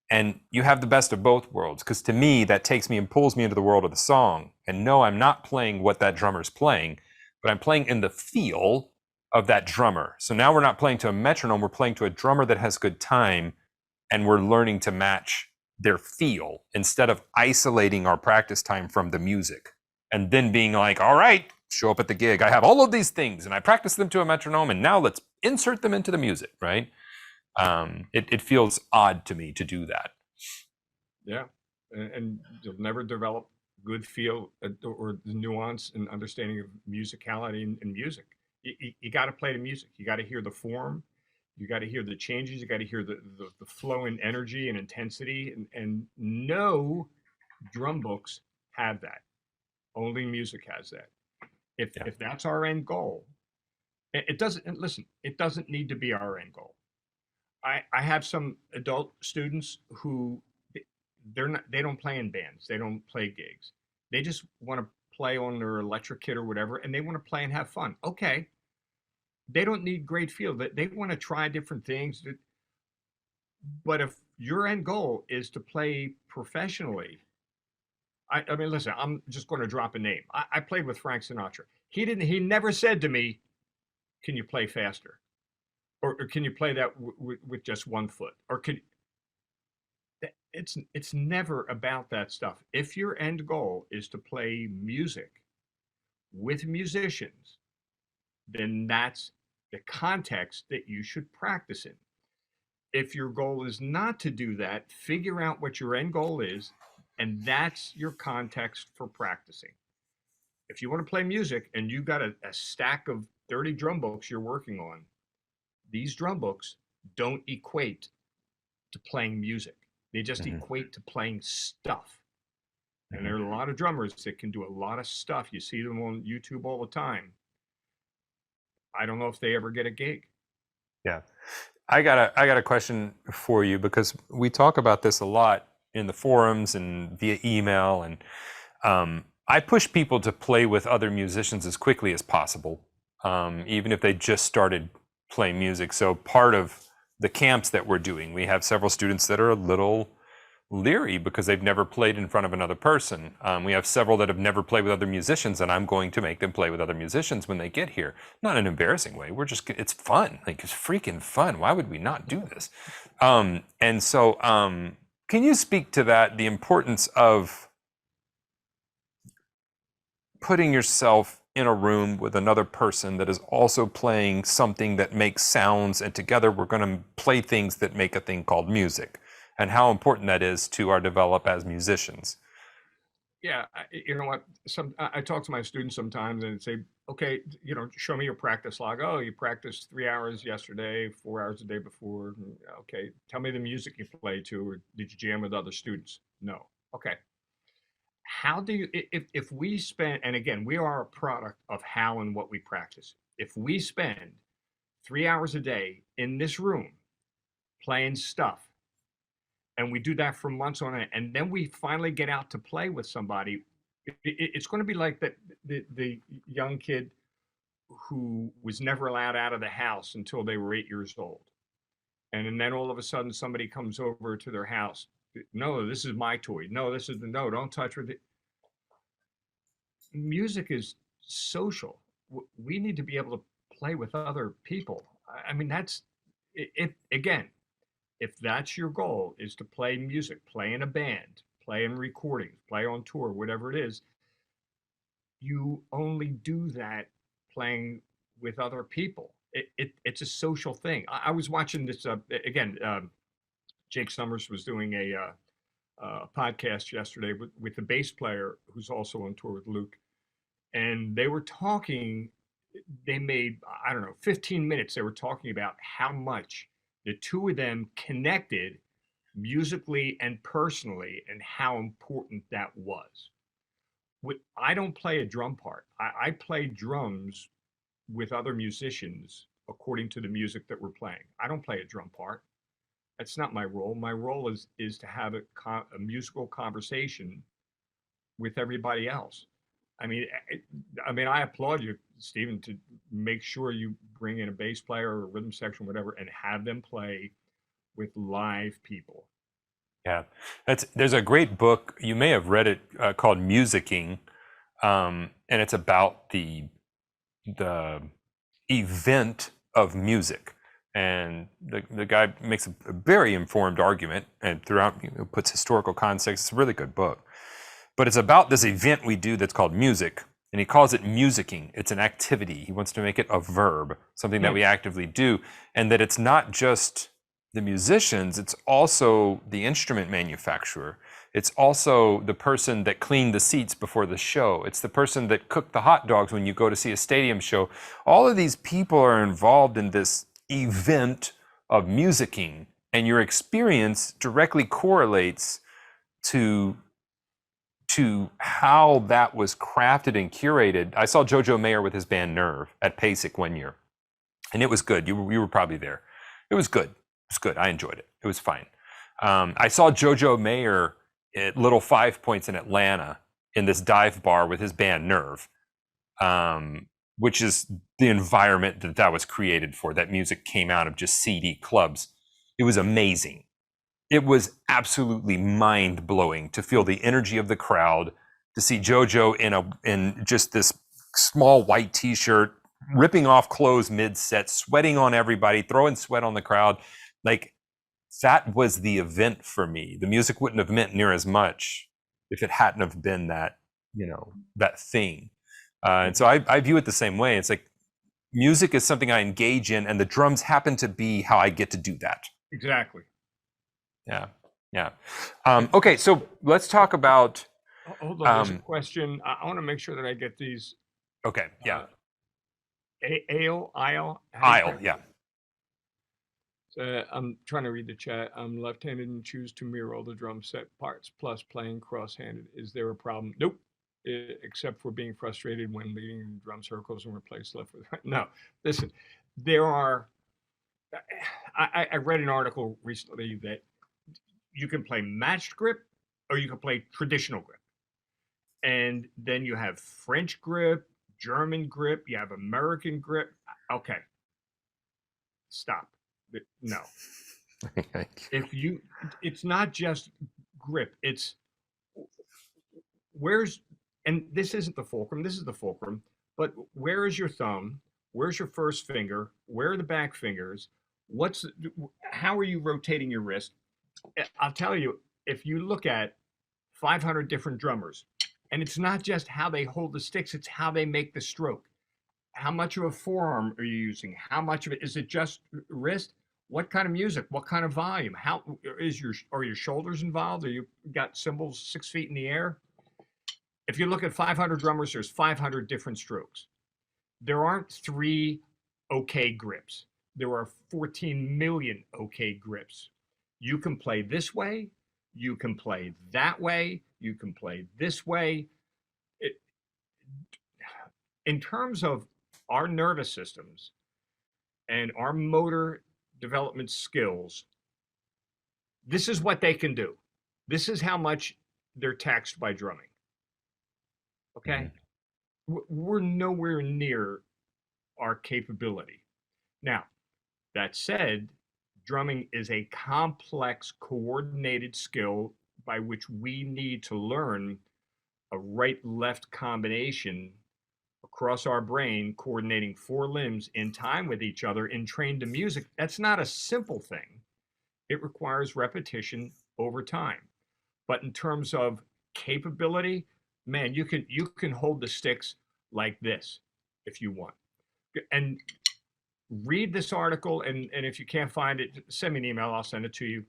And you have the best of both worlds. Because to me, that takes me and pulls me into the world of the song. And no, I'm not playing what that drummer's playing, but I'm playing in the feel of that drummer. So now we're not playing to a metronome, we're playing to a drummer that has good time, and we're learning to match their feel instead of isolating our practice time from the music. And then being like, all right, show up at the gig. I have all of these things and I practice them to a metronome and now let's insert them into the music, right? It feels odd to me to do that. Yeah, and you'll never develop good feel or the nuance and understanding of musicality and music. You got to play the music. You got to hear the form. You got to hear the changes. You got to hear the flow and energy and intensity. And no drum books have that. Only music has that. If that's our end goal, it doesn't need to be our end goal. I have some adult students who they don't play in bands. They don't play gigs. They just want to play on their electric kit or whatever, and they want to play and have fun. Okay. They don't need great feel. They want to try different things. But if your end goal is to play professionally, I mean, listen, I'm just going to drop a name. I played with Frank Sinatra. He never said to me, can you play faster? Or can you play that with just one foot? Or it's never about that stuff. If your end goal is to play music with musicians, then that's the context that you should practice in. If your goal is not to do that, figure out what your end goal is, and that's your context for practicing. If you want to play music and you got a stack of 30 drum books you're working on, these drum books don't equate to playing music. They just equate to playing stuff. And there are a lot of drummers that can do a lot of stuff. You see them on YouTube all the time. I don't know if they ever get a gig. Yeah. I got a question for you, because we talk about this a lot in the forums and via email, and I push people to play with other musicians as quickly as possible, even if they just started playing music. So part of the camps that we're doing, we have several students that are a little leery because they've never played in front of another person. We have several that have never played with other musicians, and I'm going to make them play with other musicians when they get here. Not in an embarrassing way. It's fun. Like, it's freaking fun. Why would we not do this? And so can you speak to that, the importance of putting yourself in a room with another person that is also playing something that makes sounds, and together we're going to play things that make a thing called music? and how important that is to our develop as musicians. Yeah, you know what? I talk to my students sometimes and say, okay, show me your practice log. Oh, you practiced 3 hours yesterday, 4 hours the day before. Okay, tell me the music you played to, or did you jam with other students? No. Okay. How do you, if we spend, and again, we are a product of how and what we practice. If we spend 3 hours a day in this room playing stuff, and we do that for months on end, and then we finally get out to play with somebody, it's going to be like the young kid who was never allowed out of the house until they were 8 years old. And then all of a sudden somebody comes over to their house. No, this is my toy. No, no, don't touch with it. Music is social. We need to be able to play with other people. I mean, that's it again. If that's your goal, is to play music, play in a band, play in recordings, play on tour, whatever it is, you only do that playing with other people. It's a social thing. I was watching this again. Jake Summers was doing a podcast yesterday with the bass player who's also on tour with Luke, and they were talking. They made, I don't know, 15 minutes. They were talking about how much the two of them connected musically and personally, and how important that was. I don't play a drum part. I play drums with other musicians according to the music that we're playing. I don't play a drum part. That's not my role. My role is to have a musical conversation with everybody else. I mean, I applaud you, Stephen, to make sure you bring in a bass player or a rhythm section, whatever, and have them play with live people. Yeah, there's a great book, you may have read it, called Musicking, and it's about the event of music. And the guy makes a very informed argument, and throughout puts historical context. It's a really good book. But it's about this event we do that's called music, and he calls it musicking. It's an activity. He wants to make it a verb, something that we actively do, and that it's not just the musicians, it's also the instrument manufacturer. It's also the person that cleaned the seats before the show. It's the person that cooked the hot dogs when you go to see a stadium show. All of these people are involved in this event of musicking, and your experience directly correlates to how that was crafted and curated. I saw Jojo Mayer with his band Nerve at PASIC one year, and it was good. You were probably there. It was good. It was good. I enjoyed it. It was fine. I saw Jojo Mayer at Little Five Points in Atlanta in this dive bar with his band Nerve, which is the environment that was created for. That music came out of just CD clubs. It was amazing. It was absolutely mind-blowing to feel the energy of the crowd, to see JoJo in just this small white t-shirt, ripping off clothes mid-set, sweating on everybody, throwing sweat on the crowd. Like, that was the event for me. The music wouldn't have meant near as much if it hadn't have been that, that thing. And so I view it the same way. It's like, music is something I engage in, and the drums happen to be how I get to do that. Exactly. Yeah. Okay, so let's talk about. Hold on, there's a question. I want to make sure that I get these. Okay, yeah. Aisle. Yeah. I'm trying to read the chat. I'm left-handed and choose to mirror all the drum set parts plus playing cross-handed. Is there a problem? Nope. Except for being frustrated when leading drum circles and replace left with right. No, listen, there are. I read an article recently that you can play matched grip or you can play traditional grip. And then you have French grip, German grip, you have American grip. Okay. Stop. No. It's not just grip. It's and this isn't the fulcrum, this is the fulcrum, but where is your thumb? Where's your first finger? Where are the back fingers? How are you rotating your wrist? I'll tell you, if you look at 500 different drummers, and it's not just how they hold the sticks, it's how they make the stroke. How much of a forearm are you using? How much of it is it just wrist? What kind of music? What kind of volume? How are your shoulders involved? Are you got cymbals 6 feet in the air? If you look at 500 drummers, there's 500 different strokes. There aren't 3 okay grips. There are 14 million okay grips. You can play this way. You can play that way. You can play this way. In terms of our nervous systems and our motor development skills, this is what they can do. This is how much they're taxed by drumming. Okay? We're nowhere near our capability. Now, that said, drumming is a complex, coordinated skill by which we need to learn a right-left combination across our brain, coordinating 4 limbs in time with each other and trained to music. That's not a simple thing. It requires repetition over time. But in terms of capability, man, you can hold the sticks like this if you want. And read this article, and if you can't find it, send me an email, I'll send it to you.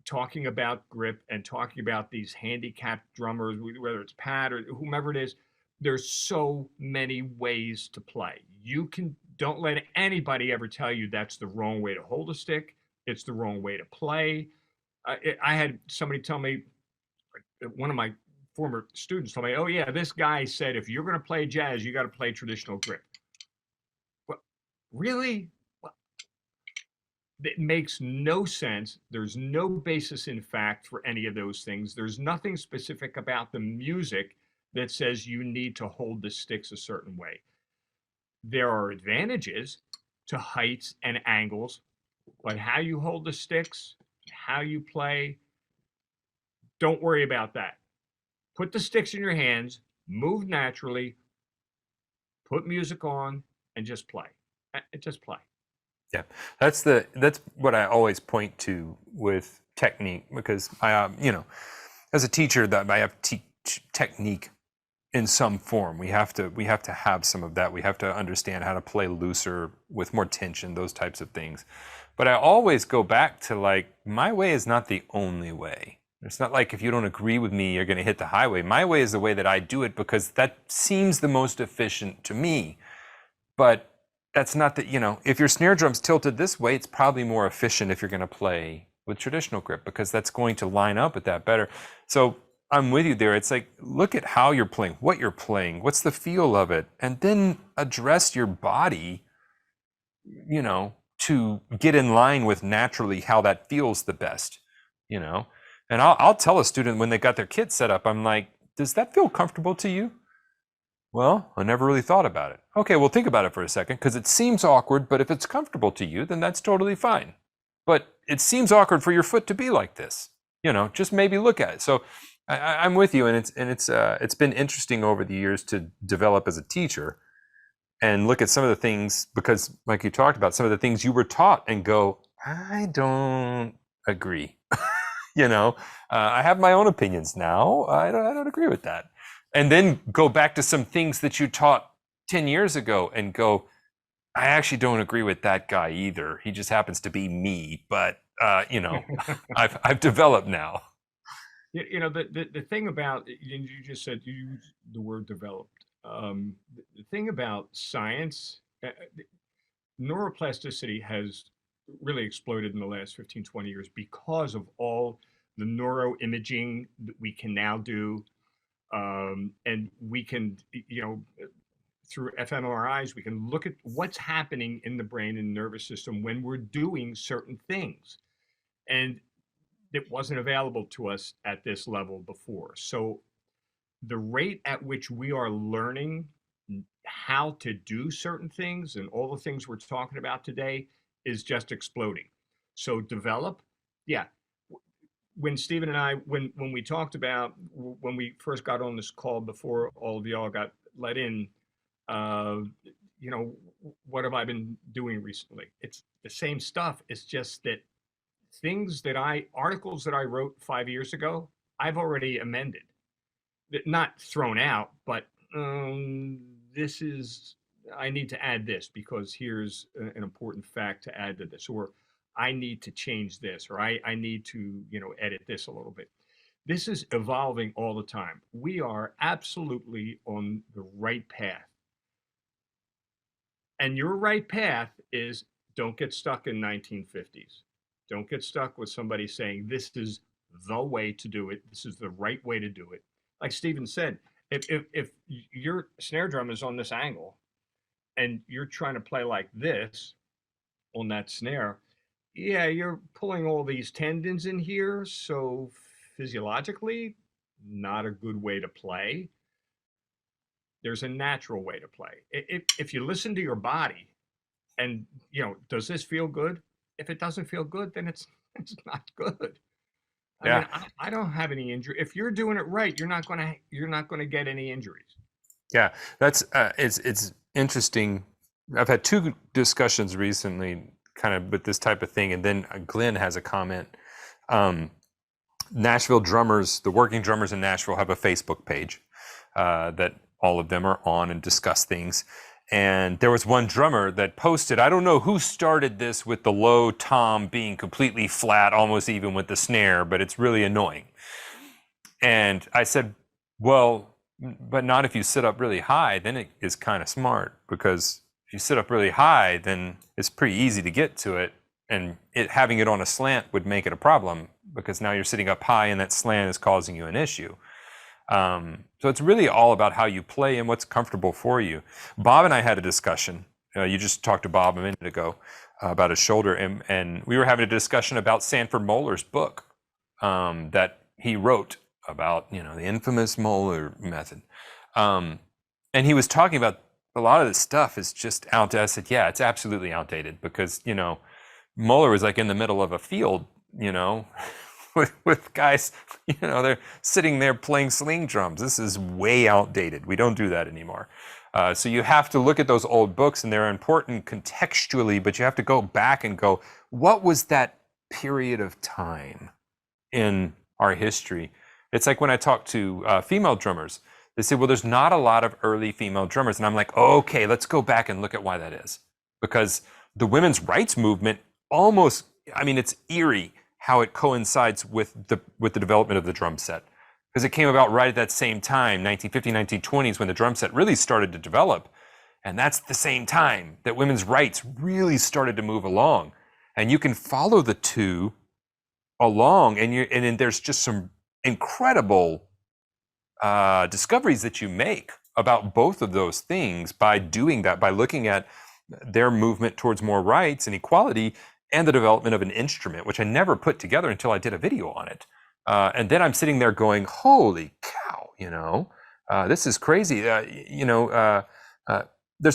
Talking about grip and talking about these handicapped drummers, whether it's Pat or whomever it is, there's so many ways to play. Don't let anybody ever tell you that's the wrong way to hold a stick. It's the wrong way to play. I had somebody tell me, one of my former students told me, oh yeah, this guy said, if you're going to play jazz, you got to play traditional grip. Well, really? Well, it makes no sense. There's no basis in fact for any of those things. There's nothing specific about the music that says you need to hold the sticks a certain way. There are advantages to heights and angles, but how you hold the sticks, how you play, don't worry about that. Put the sticks in your hands, move naturally, put music on, and just play. Just play. Yeah, that's what I always point to with technique, because I, as a teacher, that I have to teach technique in some form. We have to have some of that. We have to understand how to play looser with more tension, those types of things. But I always go back to, like, my way is not the only way. It's not like if you don't agree with me, you're going to hit the highway. My way is the way that I do it because that seems the most efficient to me. But that's not that, if your snare drum's tilted this way, it's probably more efficient if you're going to play with traditional grip, because that's going to line up with that better. So I'm with you there. It's like, look at how you're playing, what you're playing, what's the feel of it, and then address your body, to get in line with naturally how that feels the best, And I'll tell a student when they got their kit set up, I'm like, does that feel comfortable to you? Well, I never really thought about it. Okay, well, think about it for a second, because it seems awkward, but if it's comfortable to you, then that's totally fine. But it seems awkward for your foot to be like this. Just maybe look at it. So I'm with you, and it's been interesting over the years to develop as a teacher and look at some of the things, because like you talked about, some of the things you were taught, and go, I don't agree. I have my own opinions now. I don't agree with that. And then go back to some things that you taught 10 years ago and go, I actually don't agree with that guy either. He just happens to be me, but I've developed now. The thing about, you just said, you used the word developed. The thing about science, neuroplasticity has really exploded in the last 15, 20 years because of all the neuroimaging that we can now do. And we can, through fMRIs, we can look at what's happening in the brain and nervous system when we're doing certain things. And it wasn't available to us at this level before. So the rate at which we are learning how to do certain things and all the things we're talking about today is just exploding. So develop, yeah. When Stephen and I, when we talked about, when we first got on this call before all of y'all got let in, what have I been doing recently? It's the same stuff. It's just that articles that I wrote 5 years ago, I've already amended. Not thrown out, but this is I need to add this because here's an important fact to add to this, or I need to change this, or I need to, edit this a little bit. This is evolving all the time. We are absolutely on the right path. And your right path is don't get stuck in 1950s. Don't get stuck with somebody saying this is the way to do it. This is the right way to do it. Like Steven said, if your snare drum is on this angle and you're trying to play like this on that snare, yeah, you're pulling all these tendons in here. So physiologically, not a good way to play. There's a natural way to play. If you listen to your body and, does this feel good? If it doesn't feel good, then it's not good. I mean, I don't have any injury. If you're doing it right, you're not gonna get any injuries. Yeah, that's it's interesting. I've had two discussions recently, kind of with this type of thing, and then Glenn has a comment. Nashville drummers, the working drummers in Nashville, have a Facebook page that all of them are on and discuss things. And there was one drummer that posted, I don't know who started this with the low tom being completely flat, almost even with the snare, but it's really annoying. And I said, well, but not if you sit up really high, then it is kind of smart, because if you sit up really high, then it's pretty easy to get to it. And having it on a slant would make it a problem, because now you're sitting up high and that slant is causing you an issue. So it's really all about how you play and what's comfortable for you. Bob and I had a discussion. You just talked to Bob a minute ago about his shoulder, and we were having a discussion about Sanford Moeller's book that he wrote about, the infamous Moeller method. And he was talking about a lot of this stuff is just outdated. I said, yeah, it's absolutely outdated, because, Moeller was like in the middle of a field, with guys, they're sitting there playing sling drums. This is way outdated. We don't do that anymore. So you have to look at those old books, and they're important contextually, but you have to go back and go, what was that period of time in our history? It's like when I talk to female drummers, they say, well, there's not a lot of early female drummers. And I'm like, okay, let's go back and look at why that is. Because the women's rights movement it's eerie how it coincides with the development of the drum set, because it came about right at that same time, 1950, 1920s, when the drum set really started to develop. And that's the same time that women's rights really started to move along. And you can follow the two along, and then there's just some incredible discoveries that you make about both of those things by doing that, by looking at their movement towards more rights and equality, and the development of an instrument, which I never put together until I did a video on it. And then I'm sitting there going, holy cow, this is crazy. There's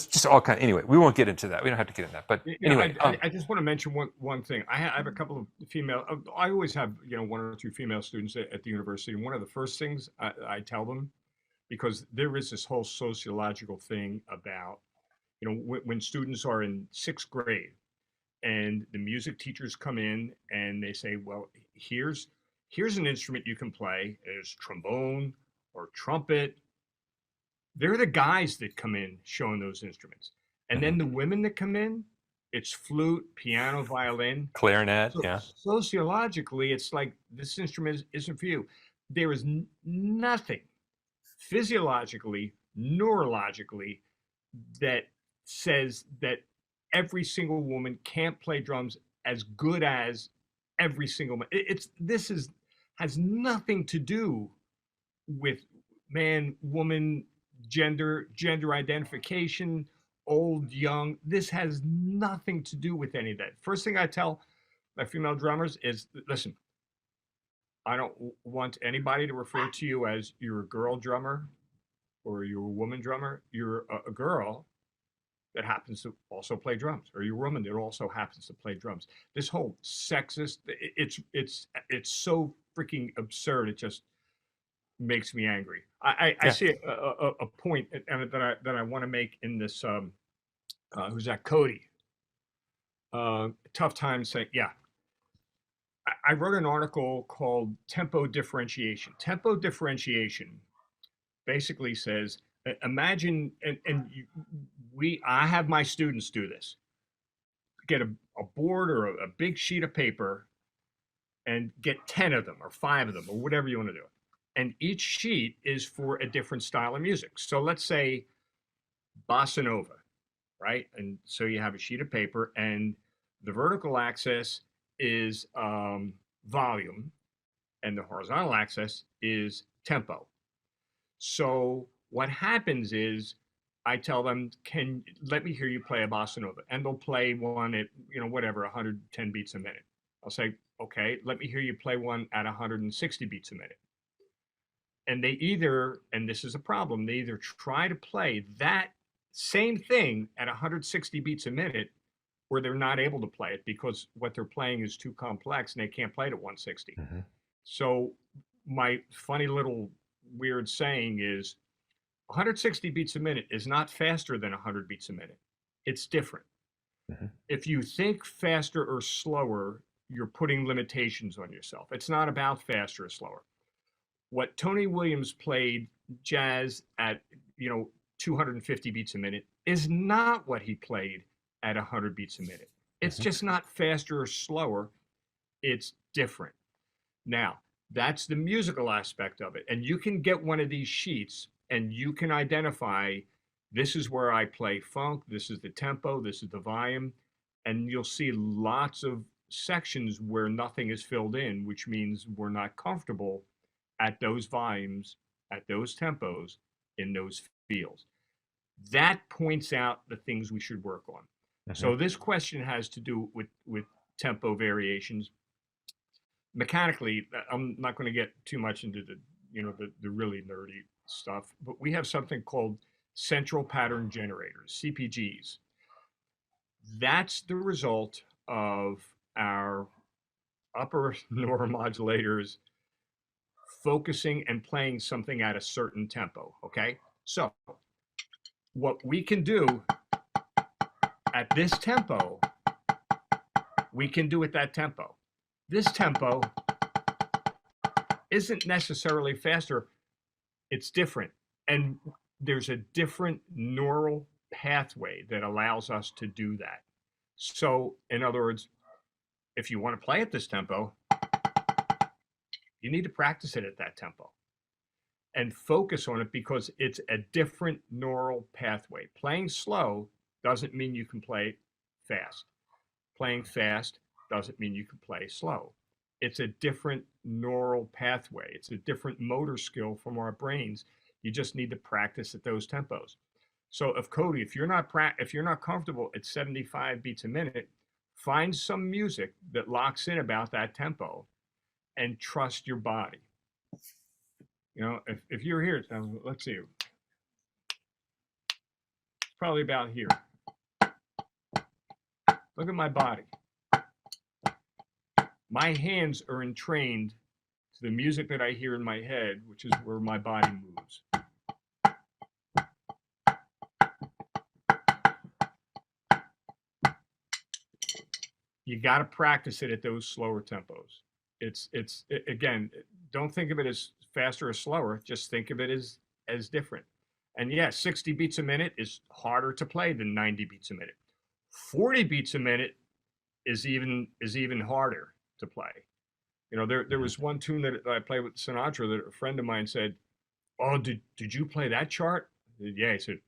just all kinds. Anyway, we won't get into that. We don't have to get into that. But anyway. I just want to mention one thing. I have a couple of female, I always have, one or two female students at the university. And one of the first things I tell them, because there is this whole sociological thing about, when students are in 6th grade, and the music teachers come in and they say, well, here's an instrument you can play. There's trombone or trumpet. They're the guys that come in showing those instruments. And then the women that come in, it's flute, piano, violin. Clarinet, So yeah. sociologically, it's like, this instrument isn't for you. There is nothing physiologically, neurologically, that says that every single woman can't play drums as good as every single man. Has nothing to do with man, woman, gender identification, old, young. This has nothing to do with any of that. First thing I tell my female drummers is, listen, I don't want anybody to refer to you as you're a girl drummer or you're a woman drummer. You're a girl that happens to also play drums, or you're a woman that also happens to play drums. This whole sexist, it's so freaking absurd. It just makes me angry. I see a point that I want to make in this. Who's that? Cody. Tough time saying, yeah. I wrote an article called Tempo Differentiation. Tempo differentiation basically says Imagine, I have my students do this. Get a board or a big sheet of paper and get 10 of them or 5 of them or whatever you want to do. And each sheet is for a different style of music. So let's say bossa nova, right? And so you have a sheet of paper, and the vertical axis is volume, and the horizontal axis is tempo. So what happens is I tell them, let me hear you play a bossa nova, and they'll play one at, whatever, 110 beats a minute. I'll say, okay, let me hear you play one at 160 beats a minute. And they either, and this is a problem, they either try to play that same thing at 160 beats a minute, or they're not able to play it because what they're playing is too complex and they can't play it at 160. Mm-hmm. So my funny little weird saying is 160 beats a minute is not faster than 100 beats a minute. It's different. Mm-hmm. If you think faster or slower, you're putting limitations on yourself. It's not about faster or slower. What Tony Williams played jazz at, 250 beats a minute is not what he played at 100 beats a minute. It's just not faster or slower. It's different. Now, that's the musical aspect of it. And you can get one of these sheets and you can identify, this is where I play funk, this is the tempo, this is the volume, and you'll see lots of sections where nothing is filled in, which means we're not comfortable at those volumes, at those tempos, in those fields. That points out the things we should work on. Mm-hmm. So this question has to do with tempo variations. Mechanically, I'm not going to get too much into the really nerdy stuff, but we have something called central pattern generators, CPGs. That's the result of our upper neuromodulators focusing and playing something at a certain tempo, okay? So what we can do at this tempo, we can do at that tempo. This tempo isn't necessarily faster, it's different. And there's a different neural pathway that allows us to do that. So in other words, if you want to play at this tempo, you need to practice it at that tempo and focus on it because it's a different neural pathway. Playing slow doesn't mean you can play fast. Playing fast doesn't mean you can play slow. It's a different neural pathway. It's a different motor skill from our brains. You just need to practice at those tempos. So if you're not comfortable at 75 beats a minute, find some music that locks in about that tempo and trust your body. If you're here, let's see. It's probably about here. Look at my body. My hands are entrained to the music that I hear in my head, which is where my body moves. You got to practice it at those slower tempos. Again, don't think of it as faster or slower. Just think of it as different. And yeah, 60 beats a minute is harder to play than 90 beats a minute. 40 beats a minute is even harder to play. There was one tune that I played with Sinatra that a friend of mine said, "Oh, did you play that chart?" I said, yeah. He said,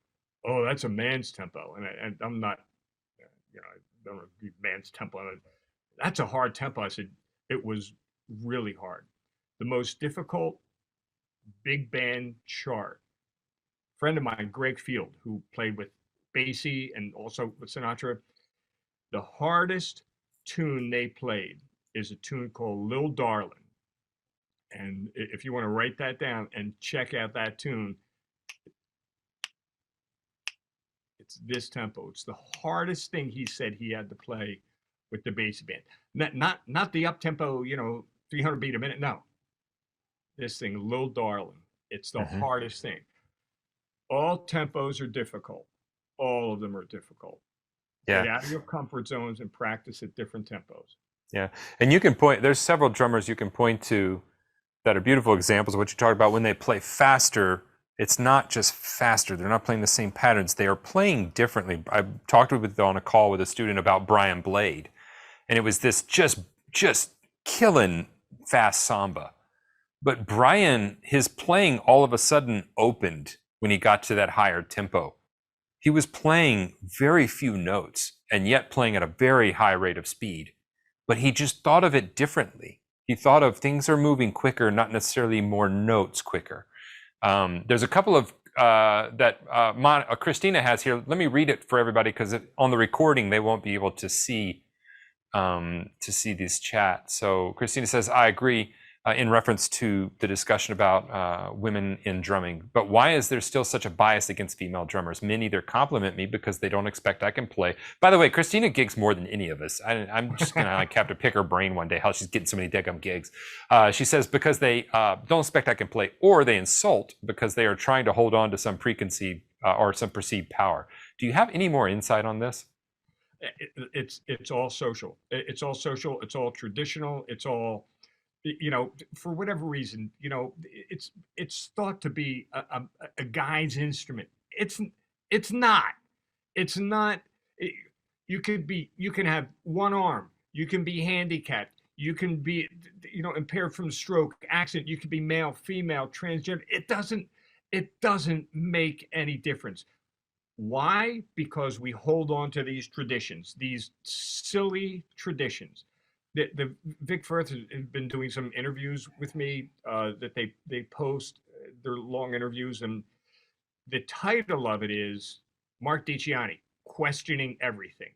"Oh, that's a man's tempo," and I'm not, I don't know, man's tempo. That's a hard tempo. I said, it was really hard. The most difficult big band chart. A friend of mine, Greg Field, who played with Basie and also with Sinatra, the hardest tune they played is a tune called Lil Darlin'. And if you want to write that down and check out that tune, it's this tempo. It's the hardest thing he said he had to play with the Basie band. Not the up tempo, 300 beat a minute. No, this thing, Lil Darlin'. It's the hardest thing. All tempos are difficult. All of them are difficult. Yeah. Get out of your comfort zones and practice at different tempos. Yeah. And there's several drummers you can point to that are beautiful examples of what you talked about when they play faster It's not just faster. They're not playing the same patterns. They are playing differently. I talked on a call with a student about Brian Blade, and it was this just killing fast samba. But Brian, his playing all of a sudden opened when he got to that higher tempo. He was playing very few notes and yet playing at a very high rate of speed. But he just thought of it differently. He thought of things are moving quicker, not necessarily more notes quicker. There's a couple of that Christina has here. Let me read it for everybody because on the recording they won't be able to see this chat. So Christina says, I agree in reference to the discussion about women in drumming. But why is there still such a bias against female drummers? Men either compliment me because they don't expect I can play. By the way, Christina gigs more than any of us. I'm just gonna have to pick her brain one day how she's getting so many daggum gigs. She says because they don't expect I can play, or they insult because they are trying to hold on to some preconceived or some perceived power. Do you have any more insight on this? It's all social. It's all social. It's all traditional. It's all, for whatever reason, it's thought to be a guy's instrument. It's not. It's not. You can have one arm. You can be handicapped. You can be, impaired from stroke, accident. You can be male, female, transgender. It doesn't make any difference. Why? Because we hold on to these traditions, these silly traditions. The Vic Firth has been doing some interviews with me that they post. They're long interviews, and the title of it is Marc Dicciani, Questioning Everything.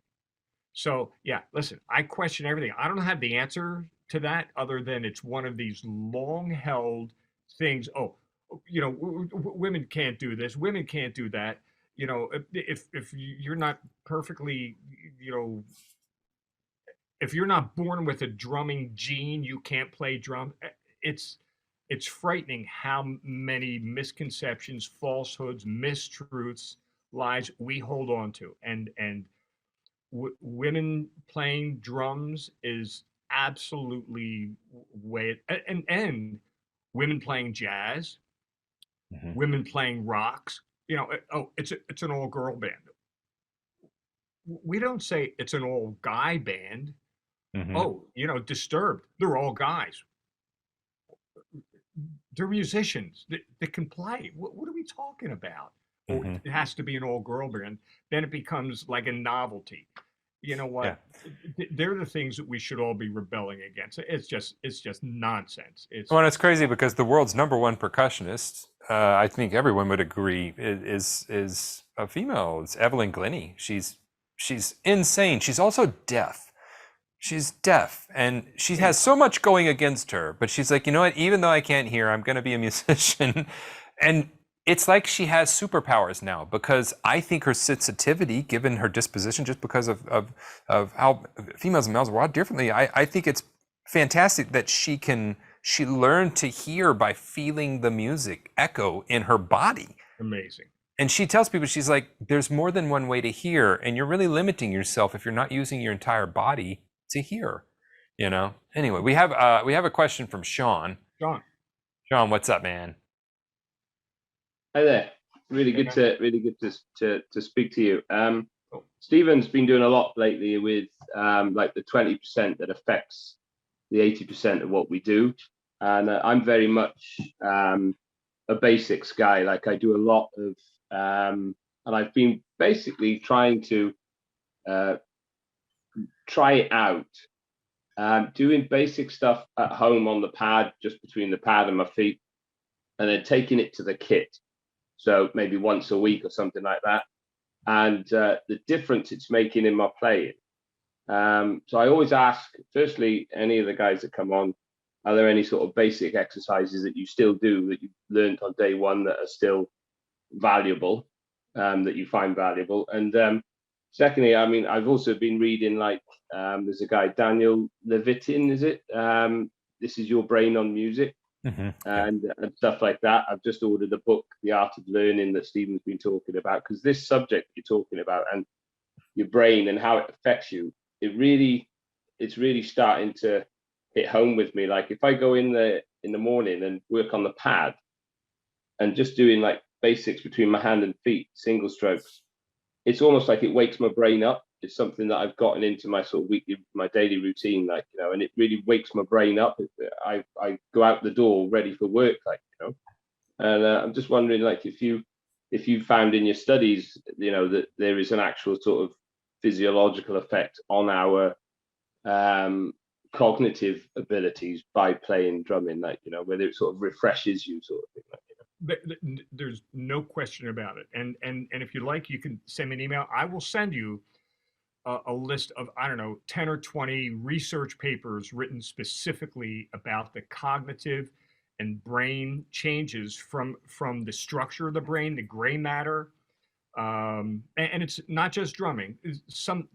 So yeah, listen, I question everything. I don't have the answer to that other than it's one of these long-held things. Oh, women can't do this. Women can't do that. If you're not perfectly, if you're not born with a drumming gene, you can't play drum. It's frightening how many misconceptions, falsehoods, mistruths, lies we hold on to. And women playing drums is absolutely way and women playing jazz, women playing rocks. It's an all girl band. We don't say it's an all guy band. Oh, Disturbed, they're all guys. They're musicians that can play. What are we talking about? Oh, it has to be an all girl band. Then it becomes like a novelty. You know what? Yeah. They're the things that we should all be rebelling against. It's just nonsense. It's crazy because the world's #1 percussionist, I think everyone would agree, is a female. It's Evelyn Glennie. She's insane. She's also deaf. She's deaf, and she has so much going against her. But she's like, you know what? Even though I can't hear, I'm going to be a musician. And it's like she has superpowers now, because I think her sensitivity, given her disposition, just because of how females and males are wired differently, I think it's fantastic that she learned to hear by feeling the music echo in her body. Amazing. And she tells people, she's like, there's more than one way to hear, and you're really limiting yourself if you're not using your entire body to hear. Anyway, we have a question from Sean. Sean, what's up, man? Hi there. Really good to speak to you. Stephen's been doing a lot lately with like the 20% that affects the 80% of what we do, and I'm very much a basics guy. Like, I do a lot of and I've been basically trying to try it out, doing basic stuff at home on the pad, just between the pad and my feet, and then taking it to the kit. So maybe once a week or something like that. And the difference it's making in my playing. So I always ask, firstly, any of the guys that come on, are there any sort of basic exercises that you still do that you learned on day one that are still valuable, that you find valuable? And secondly, I mean, I've also been reading, like, there's a guy, Daniel Levitin, is it? This is Your Brain on Music. And stuff like that. I've just ordered a book, The Art of Learning, that Stephen's been talking about, because this subject you're talking about and your brain and how it affects you, it's really starting to hit home with me. Like, if I go in the morning and work on the pad and just doing like basics between my hand and feet, single strokes, it's almost like it wakes my brain up. It's something that I've gotten into my sort of my daily routine, like, you know, and it really wakes my brain up. I go out the door ready for work, like, you know. And I'm just wondering, like, if you found in your studies, you know, that there is an actual sort of physiological effect on our cognitive abilities by playing drumming, like, you know, whether it sort of refreshes you, sort of thing, like, you know. There's no question about it. And if you like, you can send me an email. I will send you a list of, I don't know, 10 or 20 research papers written specifically about the cognitive and brain changes from the structure of the brain, the gray matter. And it's not just drumming. Some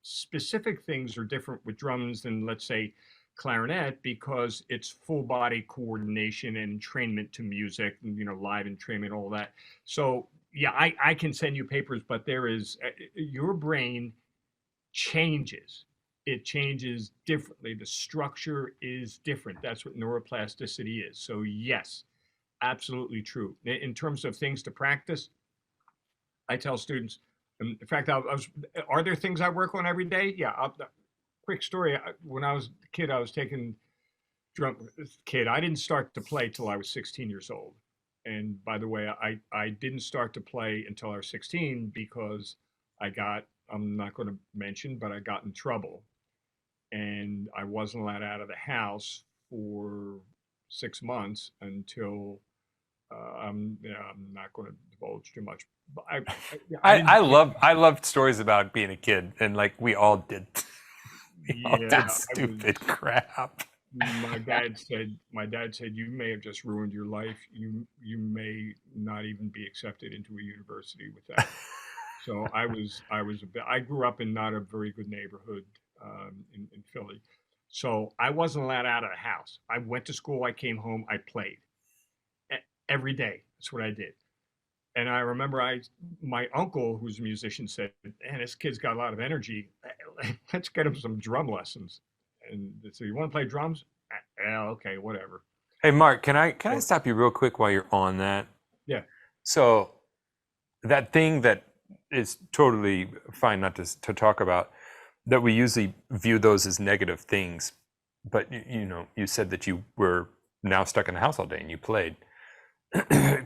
specific things are different with drums than, let's say, clarinet, because it's full body coordination and entrainment to music, and, you know, live entrainment, all that. So yeah, I can send you papers, but there is your brain changes. It changes differently. The structure is different. That's what neuroplasticity is. So yes, absolutely true. In terms of things to practice, I tell students, in fact, are there things I work on every day? Yeah. Quick story. When I was a kid, I was taking I didn't start to play till I was 16 years old. And by the way, I didn't start to play until I was 16 because I'm not going to mention, but I got in trouble. And I wasn't allowed out of the house for 6 months until I'm not going to divulge too much. But I loved stories about being a kid, and like we all did. We all Yeah, did stupid crap. My dad said, you may have just ruined your life. You may not even be accepted into a university with that. So I grew up in not a very good neighborhood in Philly. So I wasn't allowed out of the house. I went to school, I came home, I played every day. That's what I did. And I remember my uncle, who's a musician, said, man, this kid's got a lot of energy. Let's get him some drum lessons. And so, you want to play drums? Yeah, okay, whatever. Hey, Mark, can I stop you real quick while you're on that? Yeah. So that thing that is totally fine not to talk about, that we usually view those as negative things, but you know, you said that you were now stuck in the house all day and you played.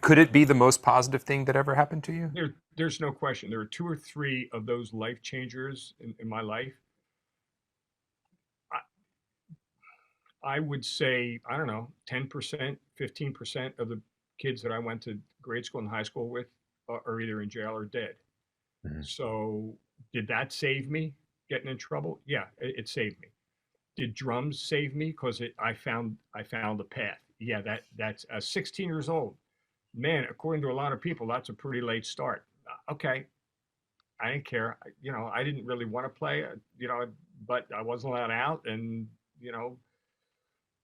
Could it be the most positive thing that ever happened to you? There's no question. There are 2 or 3 of those life changers in my life. I would say, I don't know, 10%, 15% of the kids that I went to grade school and high school with are either in jail or dead. Mm-hmm. So did that save me getting in trouble? Yeah, it saved me. Did drums save me? Because I found a path. Yeah, that's 16 years old. Man, according to a lot of people, that's a pretty late start. Okay, I didn't care. You know, I didn't really want to play, you know, but I wasn't allowed out, and you know,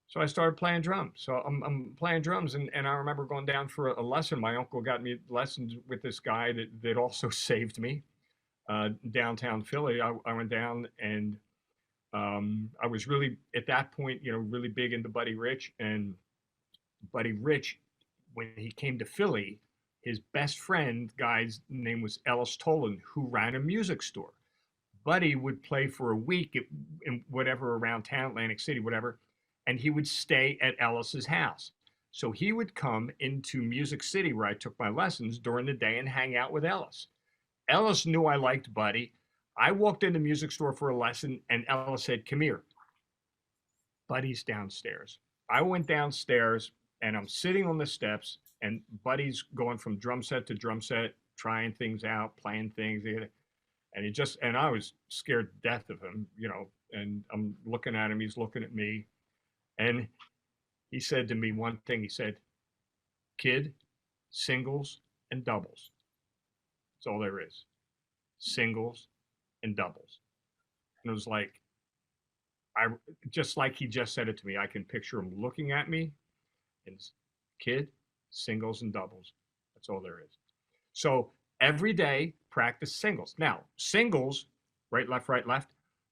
so I started playing drums. So I'm playing drums, and I remember going down for a lesson. My uncle got me lessons with this guy that also saved me. Downtown Philly, I went down, and I was really at that point, you know, really big into Buddy Rich. And Buddy Rich, when he came to Philly, his best friend guy's name was Ellis Tolan, who ran a music store. Buddy would play for a week in whatever around town, Atlantic City, whatever, and he would stay at Ellis's house. So he would come into Music City, where I took my lessons, during the day and hang out with Ellis. Ellis knew I liked Buddy. I walked in the music store for a lesson, and Ellis said, come here. Buddy's downstairs. I went downstairs, and I'm sitting on the steps, and Buddy's going from drum set to drum set, trying things out, playing things. And I was scared to death of him, you know, and I'm looking at him, he's looking at me. And he said to me one thing. He said, kid, singles and doubles. That's all there is. Singles and doubles. And it was like, just like he just said it to me, I can picture him looking at me, and kid, singles and doubles. That's all there is. So every day, practice singles. Now, singles, right, left,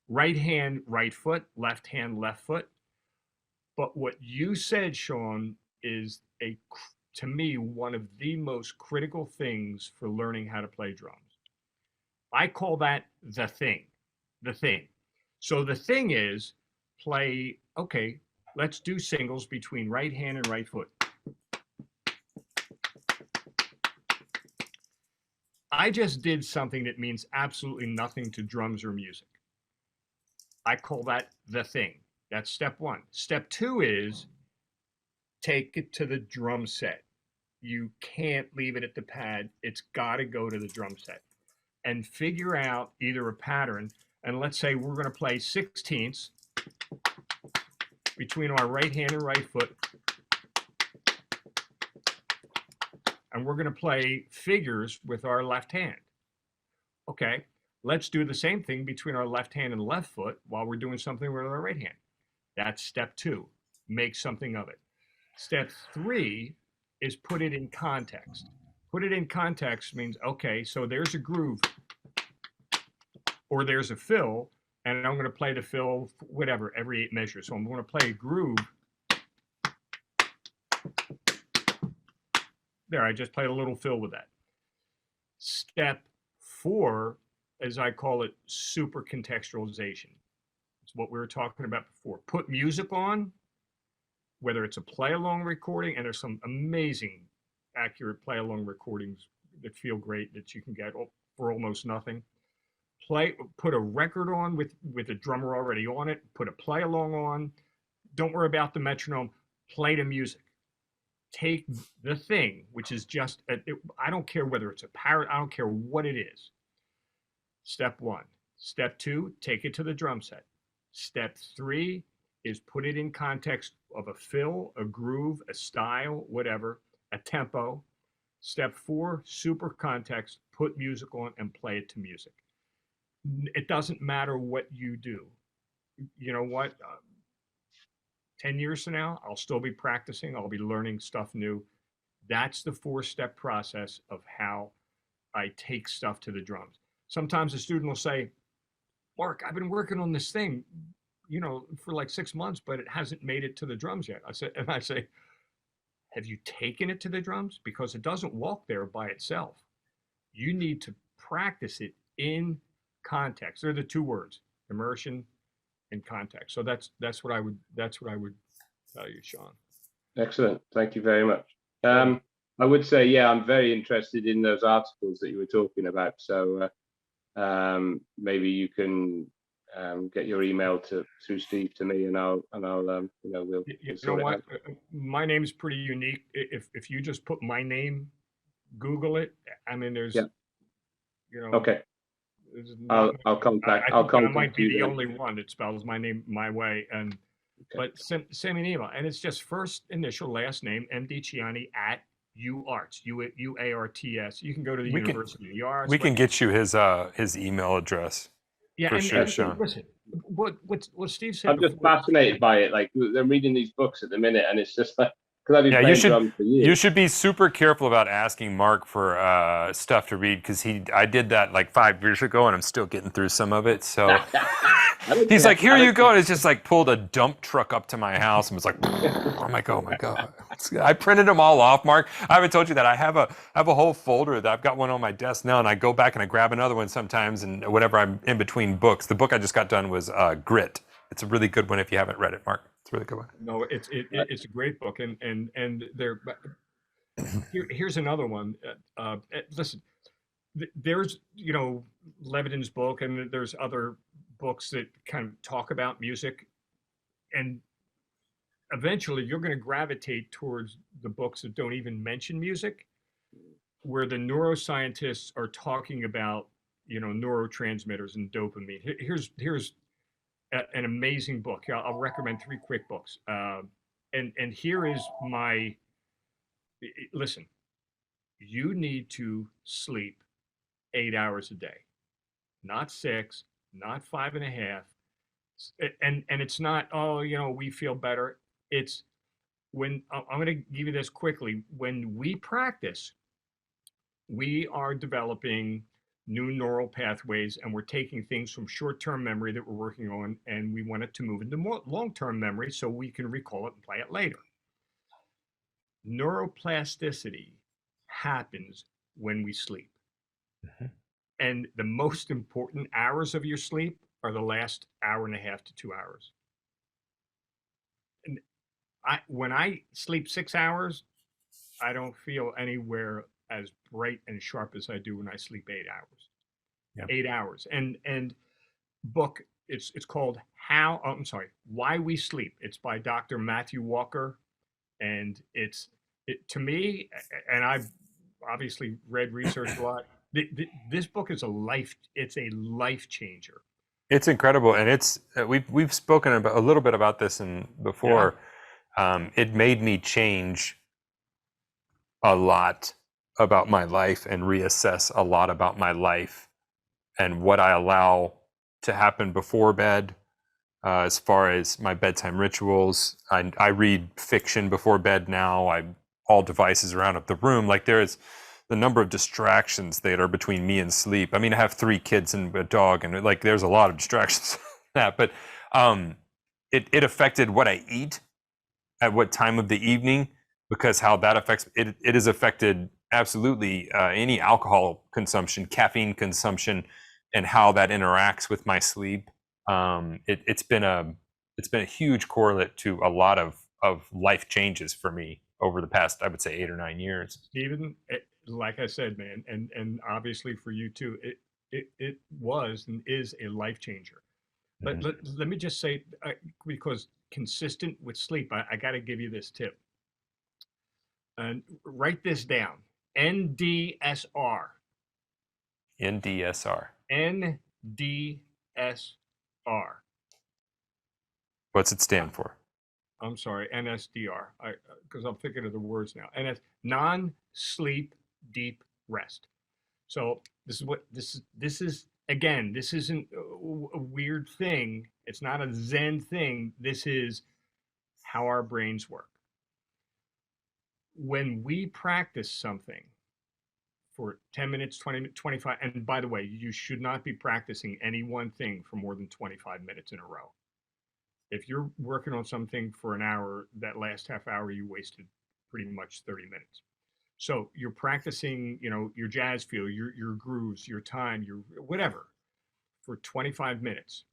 right hand, right foot, left hand, left foot. But what you said, Sean, is a to me, one of the most critical things for learning how to play drums. I call that the thing. The thing. So the thing is play, okay, let's do singles between right hand and right foot. I just did something that means absolutely nothing to drums or music. I call that the thing. That's step one. Step two is take it to the drum set. You can't leave it at the pad. It's got to go to the drum set and figure out either a pattern. And let's say we're going to play 16ths between our right hand and right foot. And we're going to play figures with our left hand. Okay, let's do the same thing between our left hand and left foot while we're doing something with our right hand. That's step two. Make something of it. Step three is put it in context. Put it in context means, okay, so there's a groove or there's a fill, and I'm going to play the fill, whatever, every 8 measures. So I'm going to play a groove. There, I just played a little fill with that. Step four, as I call it, super contextualization. It's what we were talking about before. Put music on, whether it's a play-along recording, and there's some amazing, accurate play-along recordings that feel great that you can get for almost nothing. Put a record on with a drummer already on it. Put a play-along on. Don't worry about the metronome. Play the music. Take the thing, which is just, I don't care whether it's a parrot, I don't care what it is. Step one. Step two, take it to the drum set. Step three is put it in context of a fill, a groove, a style, whatever, a tempo. Step four, super context, put music on and play it to music. It doesn't matter what you do. You know what? 10 years from now, I'll still be practicing. I'll be learning stuff new. That's the 4-step process of how I take stuff to the drums. Sometimes a student will say, Mark, I've been working on this thing, you know, for like 6 months, but it hasn't made it to the drums yet. I say, have you taken it to the drums? Because it doesn't walk there by itself. You need to practice it in context. They're the 2 words, immersion and context. So that's what I would tell you, Sean. Excellent. Thank you very much. I would say, yeah, I'm very interested in those articles that you were talking about. So maybe you can get your email through Steve to me, and I'll you know, we'll sort it out. My name is pretty unique. If you just put my name, Google it. I mean, there's, you know. Okay. I'll contact. I might be the only one that spells my name my way, and but send me an email, and it's just first initial, last name, Dicciani at UArts, UARTS. You can go to the University of the Arts. We can get you his email address. Yeah, for sure, Sean. Listen, what Steve said. I'm just fascinated by it. Like, they're reading these books at the minute, and it's just like, because I've been playing drums for years. You should be super careful about asking Mark for stuff to read, because I did that like 5 years ago, and I'm still getting through some of it. So he's like, "Here you go," and it's just like pulled a dump truck up to my house and was like, "Oh my god!" I printed them all off, Mark. I haven't told you that I have a whole folder that I've got one on my desk now, and I go back and I grab another one sometimes, and whenever I'm in between books. The book I just got done was Grit. It's a really good one if you haven't read it, Mark. It's a really good one. No, it's a great book, and there. Here's another one. Listen, there's, you know, Levitin's book, and there's other books that kind of talk about music, and eventually you're going to gravitate towards the books that don't even mention music, where the neuroscientists are talking about, you know, neurotransmitters and dopamine. Here's an amazing book. I'll recommend 3 quick books. And here is my, listen, you need to sleep 8 hours a day, not 6, not 5.5. And it's not, oh, you know, we feel better. It's when, I'm going to give you this quickly. When we practice, we are developing new neural pathways, and we're taking things from short-term memory that we're working on, and we want it to move into more long-term memory so we can recall it and play it later. neuroplasticity happens when we sleep. Mhm. And the most important hours of your sleep are the last hour and a half to 2 hours. And when I sleep 6 hours, I don't feel anywhere as bright and sharp as I do when I sleep 8 hours. Yeah. 8 hours. And book, it's called Why We Sleep. It's by Dr. Matthew Walker. And it to me, and I've obviously read research a lot. This book is a life changer. It's incredible, and it's we've spoken about a little bit about this before. It made me change a lot about my life and reassess a lot about my life and what I allow to happen before bed. As far as my bedtime rituals, I read fiction before bed now. All devices are out of the room. Like, there's the number of distractions that are between me and sleep. I mean, I have 3 kids and a dog, and like, there's a lot of distractions. But it affected what I eat at what time of the evening, because how that affects it. It has affected absolutely any alcohol consumption, caffeine consumption, and how that interacts with my sleep. It's been a huge correlate to a lot of life changes for me over the past, I would say, 8 or 9 years. Stephen, like I said, man, and obviously for you too, it was and is a life changer. But let me just say, because consistent with sleep, I got to give you this tip. And write this down: NDSR. NDSR. NDSR. What's it stand for? I'm sorry, NSDR. Because I'm thinking of the words now. Non-sleep deep rest. So this is again, this isn't a weird thing. It's not a Zen thing. This is how our brains work. When we practice something for 10 minutes, 20 minutes, 25, and by the way, you should not be practicing any one thing for more than 25 minutes in a row. If you're working on something for an hour, that last half hour you wasted pretty much 30 minutes. So you're practicing, your jazz feel, your grooves, your time, your whatever, for 25 minutes.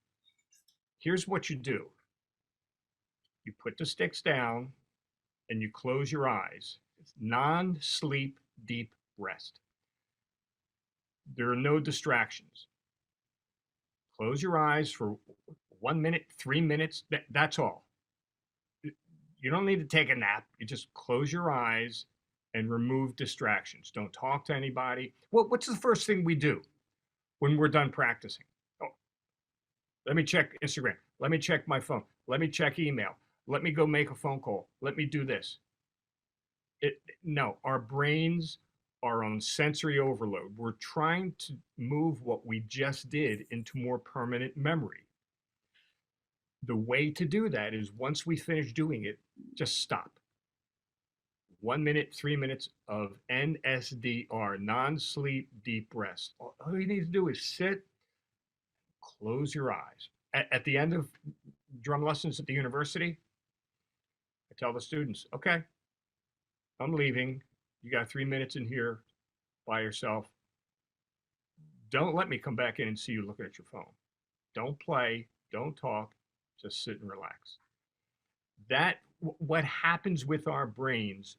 Here's what you do. You put the sticks down and you close your eyes. It's non-sleep deep rest. There are no distractions. Close your eyes for 1 minute, 3 minutes. That's all. You don't need to take a nap. You just close your eyes and remove distractions. Don't talk to anybody. What's the first thing we do when we're done practicing? Oh, let me check Instagram. Let me check my phone. Let me check email. Let me go make a phone call. Let me do this. No, our brains are on sensory overload. We're trying to move what we just did into more permanent memory. The way to do that is, once we finish doing it, just stop. 1 minute, 3 minutes of NSDR, non-sleep deep rest. All you need to do is sit, close your eyes. At the end of drum lessons at the university, I tell the students, okay, I'm leaving. You got 3 minutes in here by yourself. Don't let me come back in and see you looking at your phone. Don't play, don't talk, just sit and relax. What happens with our brains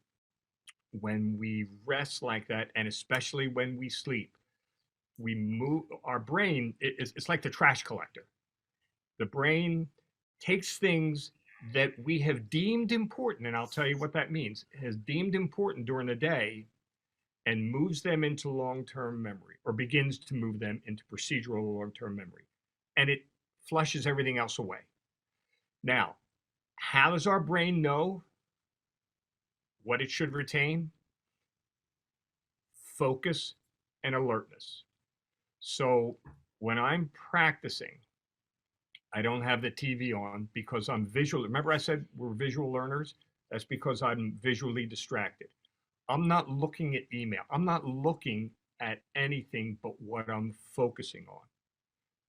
when we rest like that, and especially when we sleep, we move our brain. It's like the trash collector. The brain takes things that we have deemed important, and I'll tell you what that means, has deemed important during the day, and moves them into long-term memory, or begins to move them into procedural long-term memory. And it flushes everything else away. Now, how does our brain know what it should retain? Focus and alertness. So when I'm practicing, I don't have the TV on because I'm visual. Remember I said we're visual learners? That's because I'm visually distracted. I'm not looking at email. I'm not looking at anything but what I'm focusing on.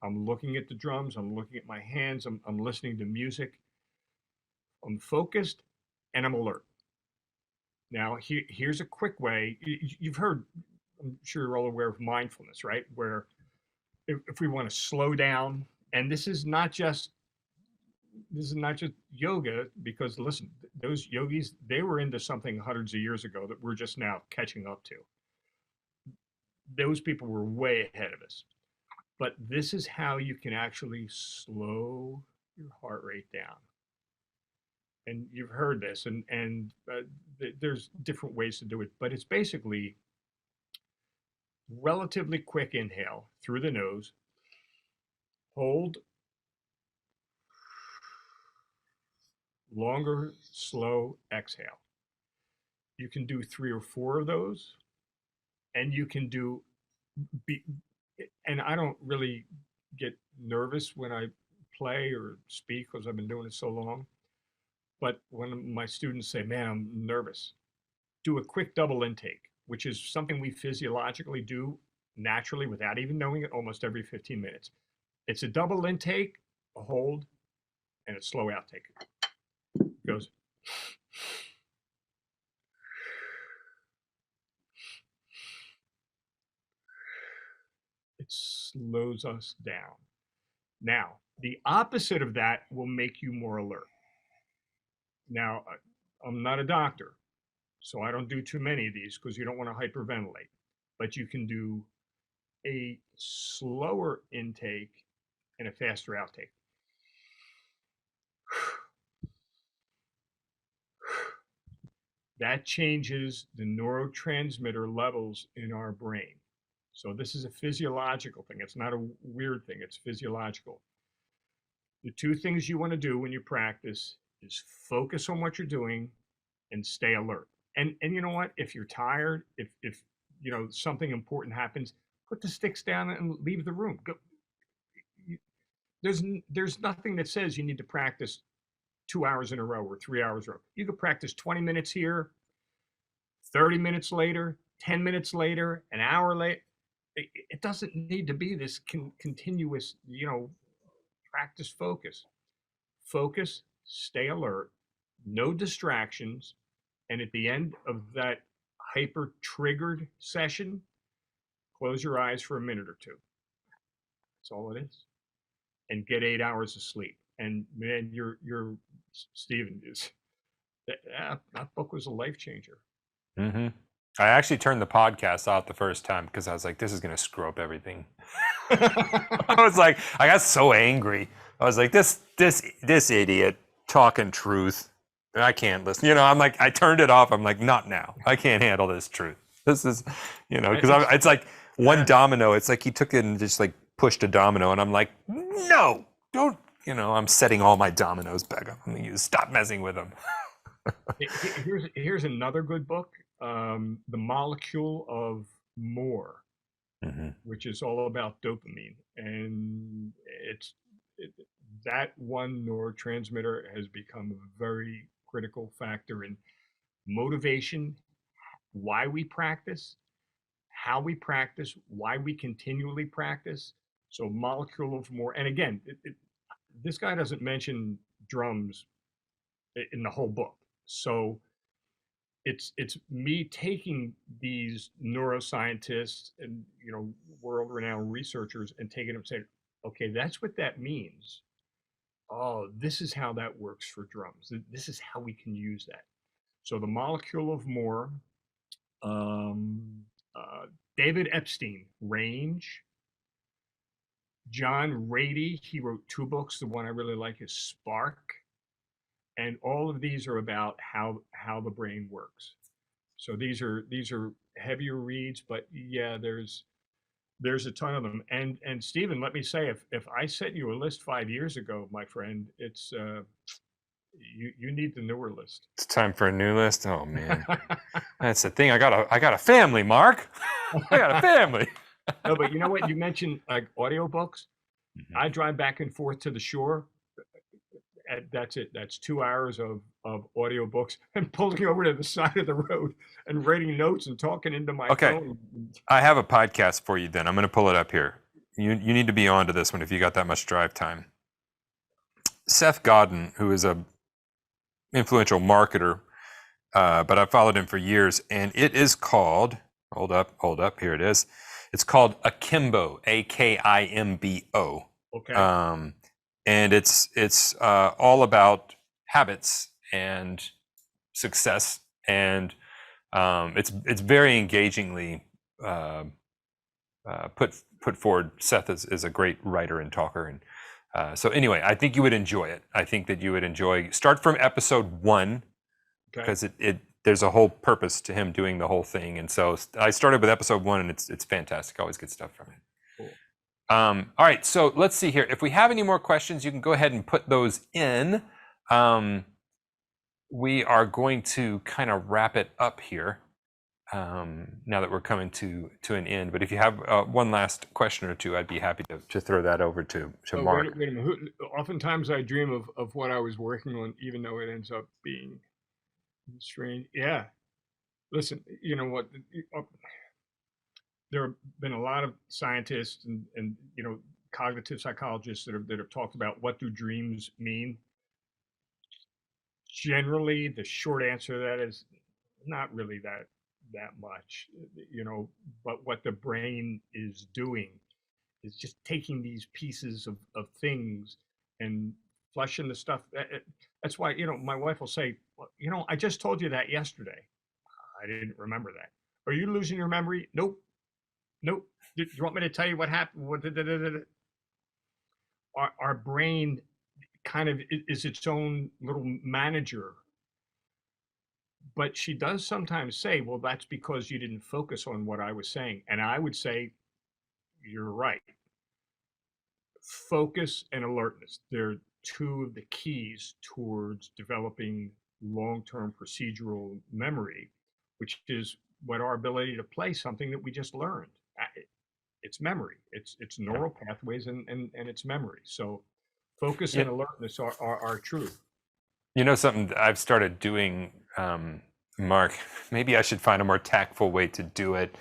I'm looking at the drums. I'm looking at my hands. I'm listening to music. I'm focused and I'm alert. Now, here's a quick way. You've heard, I'm sure you're all aware of mindfulness, right? Where if we want to slow down, and this is not just yoga, because listen, those yogis, they were into something hundreds of years ago that we're just now catching up to. Those people were way ahead of us. But this is how you can actually slow your heart rate down. And you've heard this, and there's different ways to do it, but it's basically relatively quick inhale through the nose, hold, longer, slow exhale. You can do 3 or 4 of those, and you can do, and I don't really get nervous when I play or speak because I've been doing it so long. But when my students say, man, I'm nervous, do a quick double intake, which is something we physiologically do naturally without even knowing it almost every 15 minutes. It's a double intake, a hold, and a slow outtake. It goes. It slows us down. Now, the opposite of that will make you more alert. Now, I'm not a doctor, so I don't do too many of these because you don't want to hyperventilate. But you can do a slower intake and a faster outtake. That changes the neurotransmitter levels in our brain. So this is a physiological thing. It's not a weird thing. It's physiological. The 2 things you want to do when you practice is focus on what you're doing and stay alert. And you know what? If you're tired, if you know something important happens, put the sticks down and leave the room. Go. There's nothing that says you need to practice 2 hours in a row or 3 hours in a row. You could practice 20 minutes here, 30 minutes later, 10 minutes later, an hour later. It doesn't need to be this continuous, practice focus. Focus, stay alert, no distractions, and at the end of that hyper-triggered session, close your eyes for a minute or 2. That's all it is. And get 8 hours of sleep. And man, you're Stephen, that book was a life changer. Mm-hmm. I actually turned the podcast off the first time because I was like, this is going to screw up everything. I was like, I got so angry. I was like, this idiot talking truth. I can't listen. I'm like, I turned it off. I'm like, not now. I can't handle this truth. This is, because it's like one domino. It's like he took it and just like pushed a domino. And I'm like, no, don't, I'm setting all my dominoes back up. I'm going to stop messing with them. Here's another good book. The Molecule of More, which is all about dopamine, and that one neurotransmitter has become a very critical factor in motivation, why we practice, how we practice, why we continually practice. So Molecule of More, and again, this guy doesn't mention drums in the whole book, so it's me taking these neuroscientists and world-renowned researchers and taking them and saying, okay, that's what that means. Oh, this is how that works for drums. This is how we can use that. So the Molecule of More, David Epstein, Range, John Rady, he wrote 2 books. The one I really like is Spark. And all of these are about how the brain works. So these are heavier reads, but yeah, there's a ton of them. And Stephen, let me say, if I sent you a list 5 years ago, my friend, it's you need the newer list. It's time for a new list. Oh man, that's the thing. I got a family, Mark. I got a family. No, but you know what? You mentioned like audiobooks. I drive back and forth to the shore. That's it. That's 2 hours of audiobooks and pulling over to the side of the road and writing notes and talking into my phone. I have a podcast for you then. I'm going to pull it up here. You need to be on to this one if you got that much drive time. Seth Godin, who is a influential marketer, but I've followed him for years, and it is called, hold up, here it is. It's called Akimbo, Akimbo. Okay. And it's all about habits and success, and it's very engagingly put forward. Seth is a great writer and talker, and so anyway, I think you would enjoy it. I think that you would enjoy. Start from episode 1, because there's a whole purpose to him doing the whole thing, and so I started with episode 1, and it's fantastic. Always good stuff from it. Cool. All right, so let's see here. If we have any more questions, you can go ahead and put those in. We are going to kind of wrap it up here now that we're coming to an end. But if you have one last question or two, I'd be happy to throw that over to Mark. Wait a minute. Oftentimes I dream of what I was working on, even though it ends up being strange. Yeah. Listen, you know what? There have been a lot of scientists and cognitive psychologists that have talked about what do dreams mean. Generally, the short answer to that is not really that much, but what the brain is doing is just taking these pieces of things and flushing the stuff. That's why, my wife will say, well, I just told you that yesterday. I didn't remember that. Are you losing your memory? Nope. Do you want me to tell you what happened? Our brain kind of is its own little manager. But she does sometimes say, well, that's because you didn't focus on what I was saying. And I would say, you're right. Focus and alertness. They're two of the keys towards developing long-term procedural memory, which is what our ability to play something that we just learned. It's memory. It's neural pathways and it's memory. So focus and alertness are true. You know something I've started doing, Mark, maybe I should find a more tactful way to do it.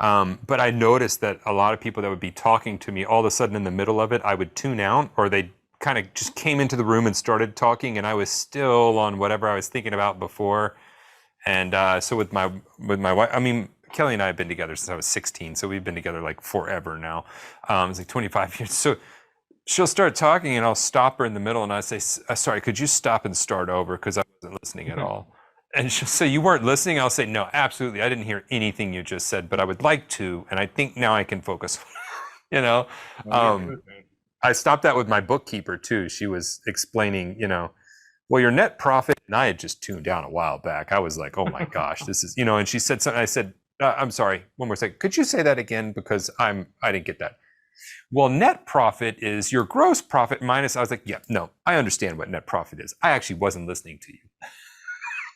But I noticed that a lot of people that would be talking to me, all of a sudden in the middle of it, I would tune out, or they kind of just came into the room and started talking, and I was still on whatever I was thinking about before. And so with my wife, I mean, Kelly and I have been together since I was 16, so we've been together like forever now. It's like 25 years. So she'll start talking, and I'll stop her in the middle, and I say, "Sorry, could you stop and start over? Because I wasn't listening at all." And she'll say, "You weren't listening?" I'll say, "No, absolutely. I didn't hear anything you just said, but I would like to, and I think now I can focus." I stopped that with my bookkeeper too. She was explaining, well, your net profit, and I had just tuned down a while back. I was like, oh my gosh, this is, and she said something. I said, I'm sorry, one more second. Could you say that again? Because I didn't get that. Well, net profit is your gross profit minus. I was like, yeah, no, I understand what net profit is. I actually wasn't listening to you.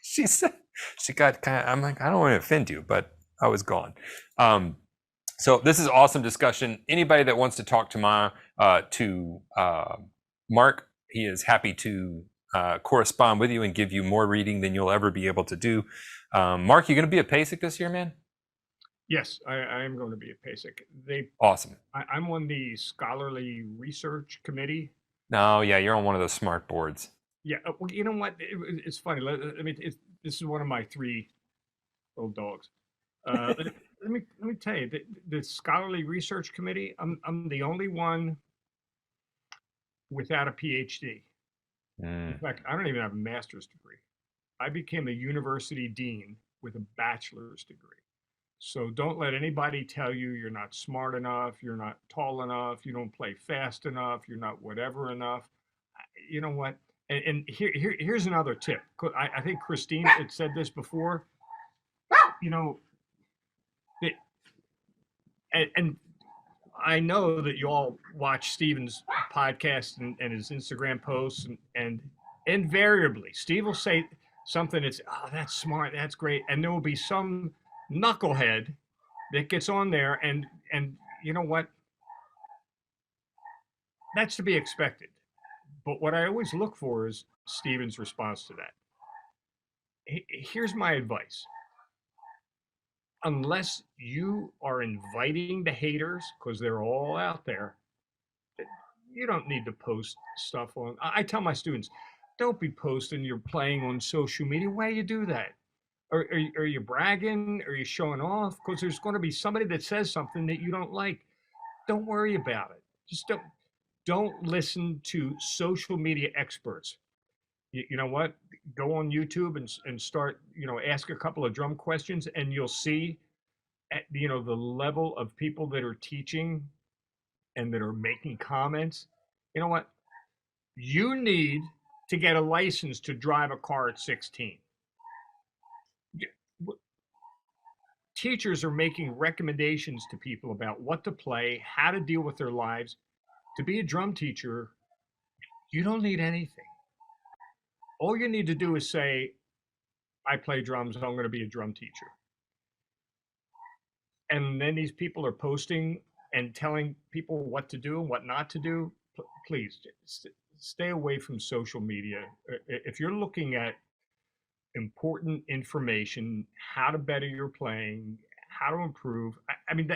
She said, she got kind of, I'm like, I don't want to offend you, but I was gone. So this is awesome discussion. Anybody that wants to talk to Mark, he is happy to correspond with you and give you more reading than you'll ever be able to do. Mark, you going to be at PASIC this year, man? Yes, I am going to be at PASIC. Awesome. I'm on the scholarly research committee. No, yeah, you're on one of those smart boards. Yeah, well, you know what? It's funny. This is one of my 3 old dogs. Let me tell you, the scholarly research committee. I'm the only one without a PhD. In fact, I don't even have a master's degree. I became a university dean with a bachelor's degree. So don't let anybody tell you you're not smart enough, you're not tall enough, you don't play fast enough, you're not whatever enough. You know what? And here's another tip. I think Christine had said this before. And I know that you all watch Steven's podcast and his Instagram posts, and invariably Steve will say something that's, oh, that's smart, that's great, and there will be some knucklehead that gets on there, and you know what? That's to be expected. But what I always look for is Steven's response to that. Here's my advice. Unless you are inviting the haters, because they're all out there, you don't need to post stuff on. I tell my students, don't be posting you're playing on social media. Why do you do that? Are you bragging? Are you showing off? Because there's going to be somebody that says something that you don't like. Don't worry about it. Just don't listen to social media experts. You know what? Go on YouTube and start, ask a couple of drum questions, and you'll see, the level of people that are teaching and that are making comments. You know what? You need to get a license to drive a car at 16. Teachers are making recommendations to people about what to play, how to deal with their lives. To be a drum teacher, you don't need anything. All you need to do is say, I play drums, I'm going to be a drum teacher. And then these people are posting and telling people what to do and what not to do. Please stay away from social media. If you're looking at important information, how to better your playing, how to improve, I mean,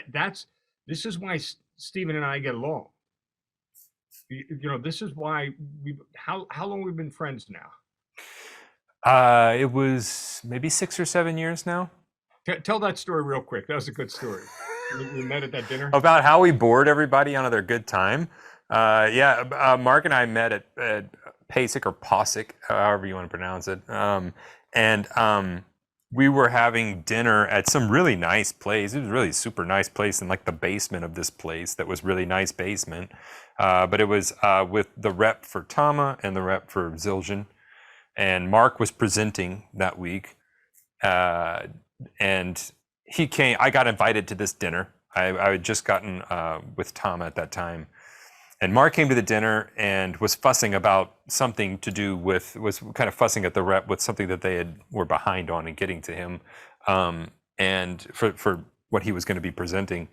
this is why Stephen and I get along. This is why how long we've been friends now? It was maybe 6 or 7 years now. Tell that story real quick. That was a good story. We met at that dinner. About how we bored everybody on their good time. Mark and I met at PASIC or POSIC, however you want to pronounce it. We were having dinner at some really nice place. It was a really super nice place in like the basement of this place that was really nice basement. But it was with the rep for Tama and the rep for Zildjian. And Mark was presenting that week. And he came, I got invited to this dinner. I had just gotten with Tama at that time. And Mark came to the dinner and was fussing about something to do with, was kind of fussing at the rep with something that they were behind on and getting to him. And for what he was going to be presenting.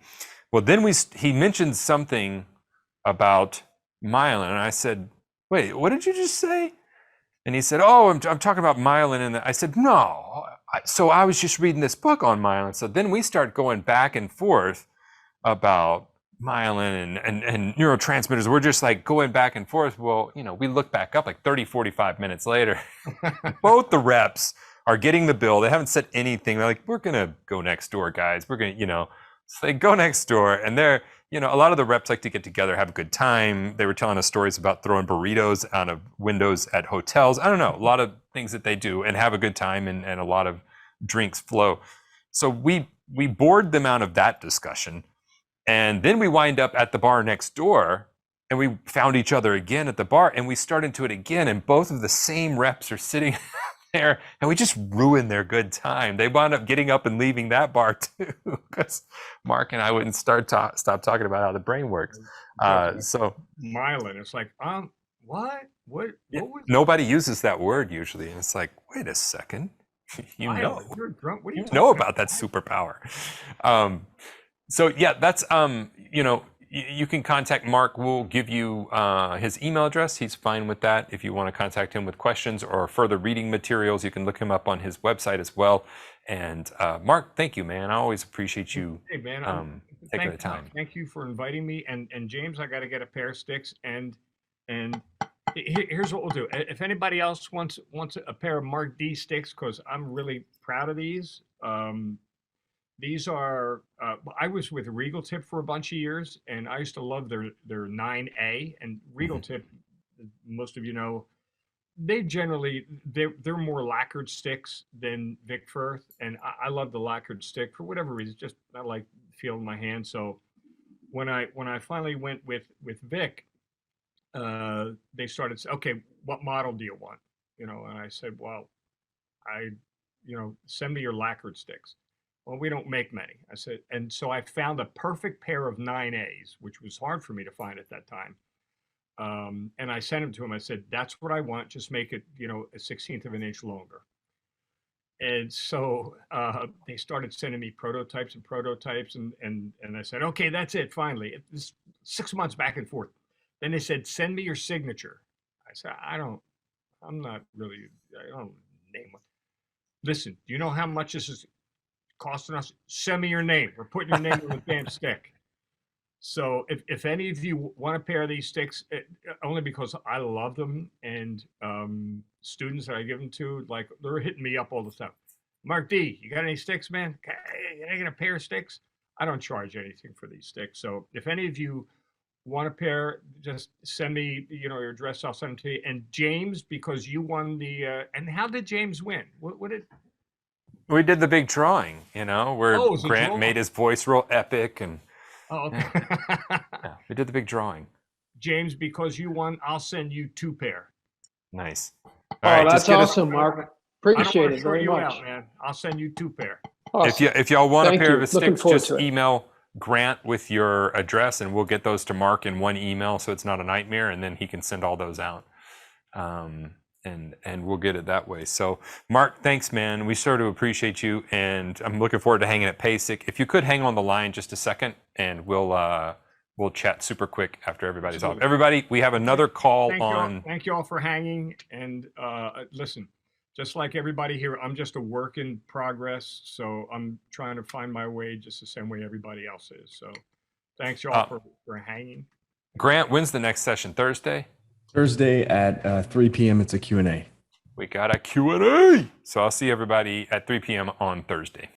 Well, then he mentioned something about myelin. And I said, wait, what did you just say? And he said, oh, I'm talking about myelin. And I said, no. So I was just reading this book on myelin. So then we start going back and forth about myelin and neurotransmitters. We're just like going back and forth. Well, we look back up like 30, 45 minutes later. Both the reps are getting the bill. They haven't said anything. They're like, we're going to go next door, guys. We're going to, so they go next door. And they're, a lot of the reps like to get together, have a good time. They were telling us stories about throwing burritos out of windows at hotels. I don't know, a lot of things that they do and have a good time, and a lot of drinks flow. So we bored them out of that discussion. And then we wind up at the bar next door, and we found each other again at the bar, and we start into it again. And both of the same reps are sitting there, and we just ruined their good time. They wound up getting up and leaving that bar too, because Mark and I wouldn't stop talking about how the brain works. So myelin, it's like, what? What was nobody uses that word usually, and it's like, wait a second, myelin, you're drunk. What are you know about that superpower? So yeah, that's you can contact Mark. We'll give you his email address. He's fine with that. If you want to contact him with questions or further reading materials, you can look him up on his website as well. And Mark, thank you, man. I always appreciate you taking the time. Thank you for inviting me. And James, I got to get a pair of sticks. And here's what we'll do. If anybody else wants a pair of Mark D sticks, because I'm really proud of these. These are, I was with Regal Tip for a bunch of years, and I used to love their 9A. And Regal Tip, most of you know, they're more lacquered sticks than Vic Firth, and I love the lacquered stick for whatever reason. Just I like feeling my hand. So when I finally went with Vic, they started saying, okay, what model do you want? And I said, well, send me your lacquered sticks. Well, we don't make many. I said, and so I found a perfect pair of 9As, which was hard for me to find at that time. And I sent them to him. I said, that's what I want. Just make it, a 1/16 of an inch longer. And so they started sending me prototypes, and I said, okay, that's it. Finally, this 6 months back and forth. Then they said, send me your signature. I said, I don't name one. Listen, do you know how much this is costing us? Send me your name. We're putting your name on the damn stick. So if any of you want a pair of these sticks, only because I love them, and students that I give them to, like, they're hitting me up all the time. Mark D, you got any sticks, man? Can I get a pair of sticks? I don't charge anything for these sticks. So if any of you want a pair, just send me, your address. I'll send them to you. And James, because you won the, and how did James win? What did? We did the big drawing, where Oh, it was a Grant drawing. made his voice real epic, and Oh, okay. yeah, we did the big drawing. James, because you won, I'll send you 2 pair. Nice. All Oh, right, that's just give us- awesome, Mark. I don't Appreciate want to it short very you much. out, man. I'll send you 2 pair. Awesome. If y'all want Thank a pair you. of Looking sticks, forward just to it. email Grant with your address, and we'll get those to Mark in one email, so it's not a nightmare, and then he can send all those out, and we'll get it that way. So, Mark, thanks, man. We sort of appreciate you, and I'm looking forward to hanging at PASIC. If you could hang on the line just a second, and we'll chat super quick after everybody's off. Everybody, we have another call on. Thank you all for hanging. And listen, just like everybody here, I'm just a work in progress. So I'm trying to find my way just the same way everybody else is. So thanks y'all for hanging. Grant, when's the next session? Thursday? Thursday at 3 p.m. It's a Q&A. We got a Q&A. So I'll see everybody at 3 p.m. on Thursday.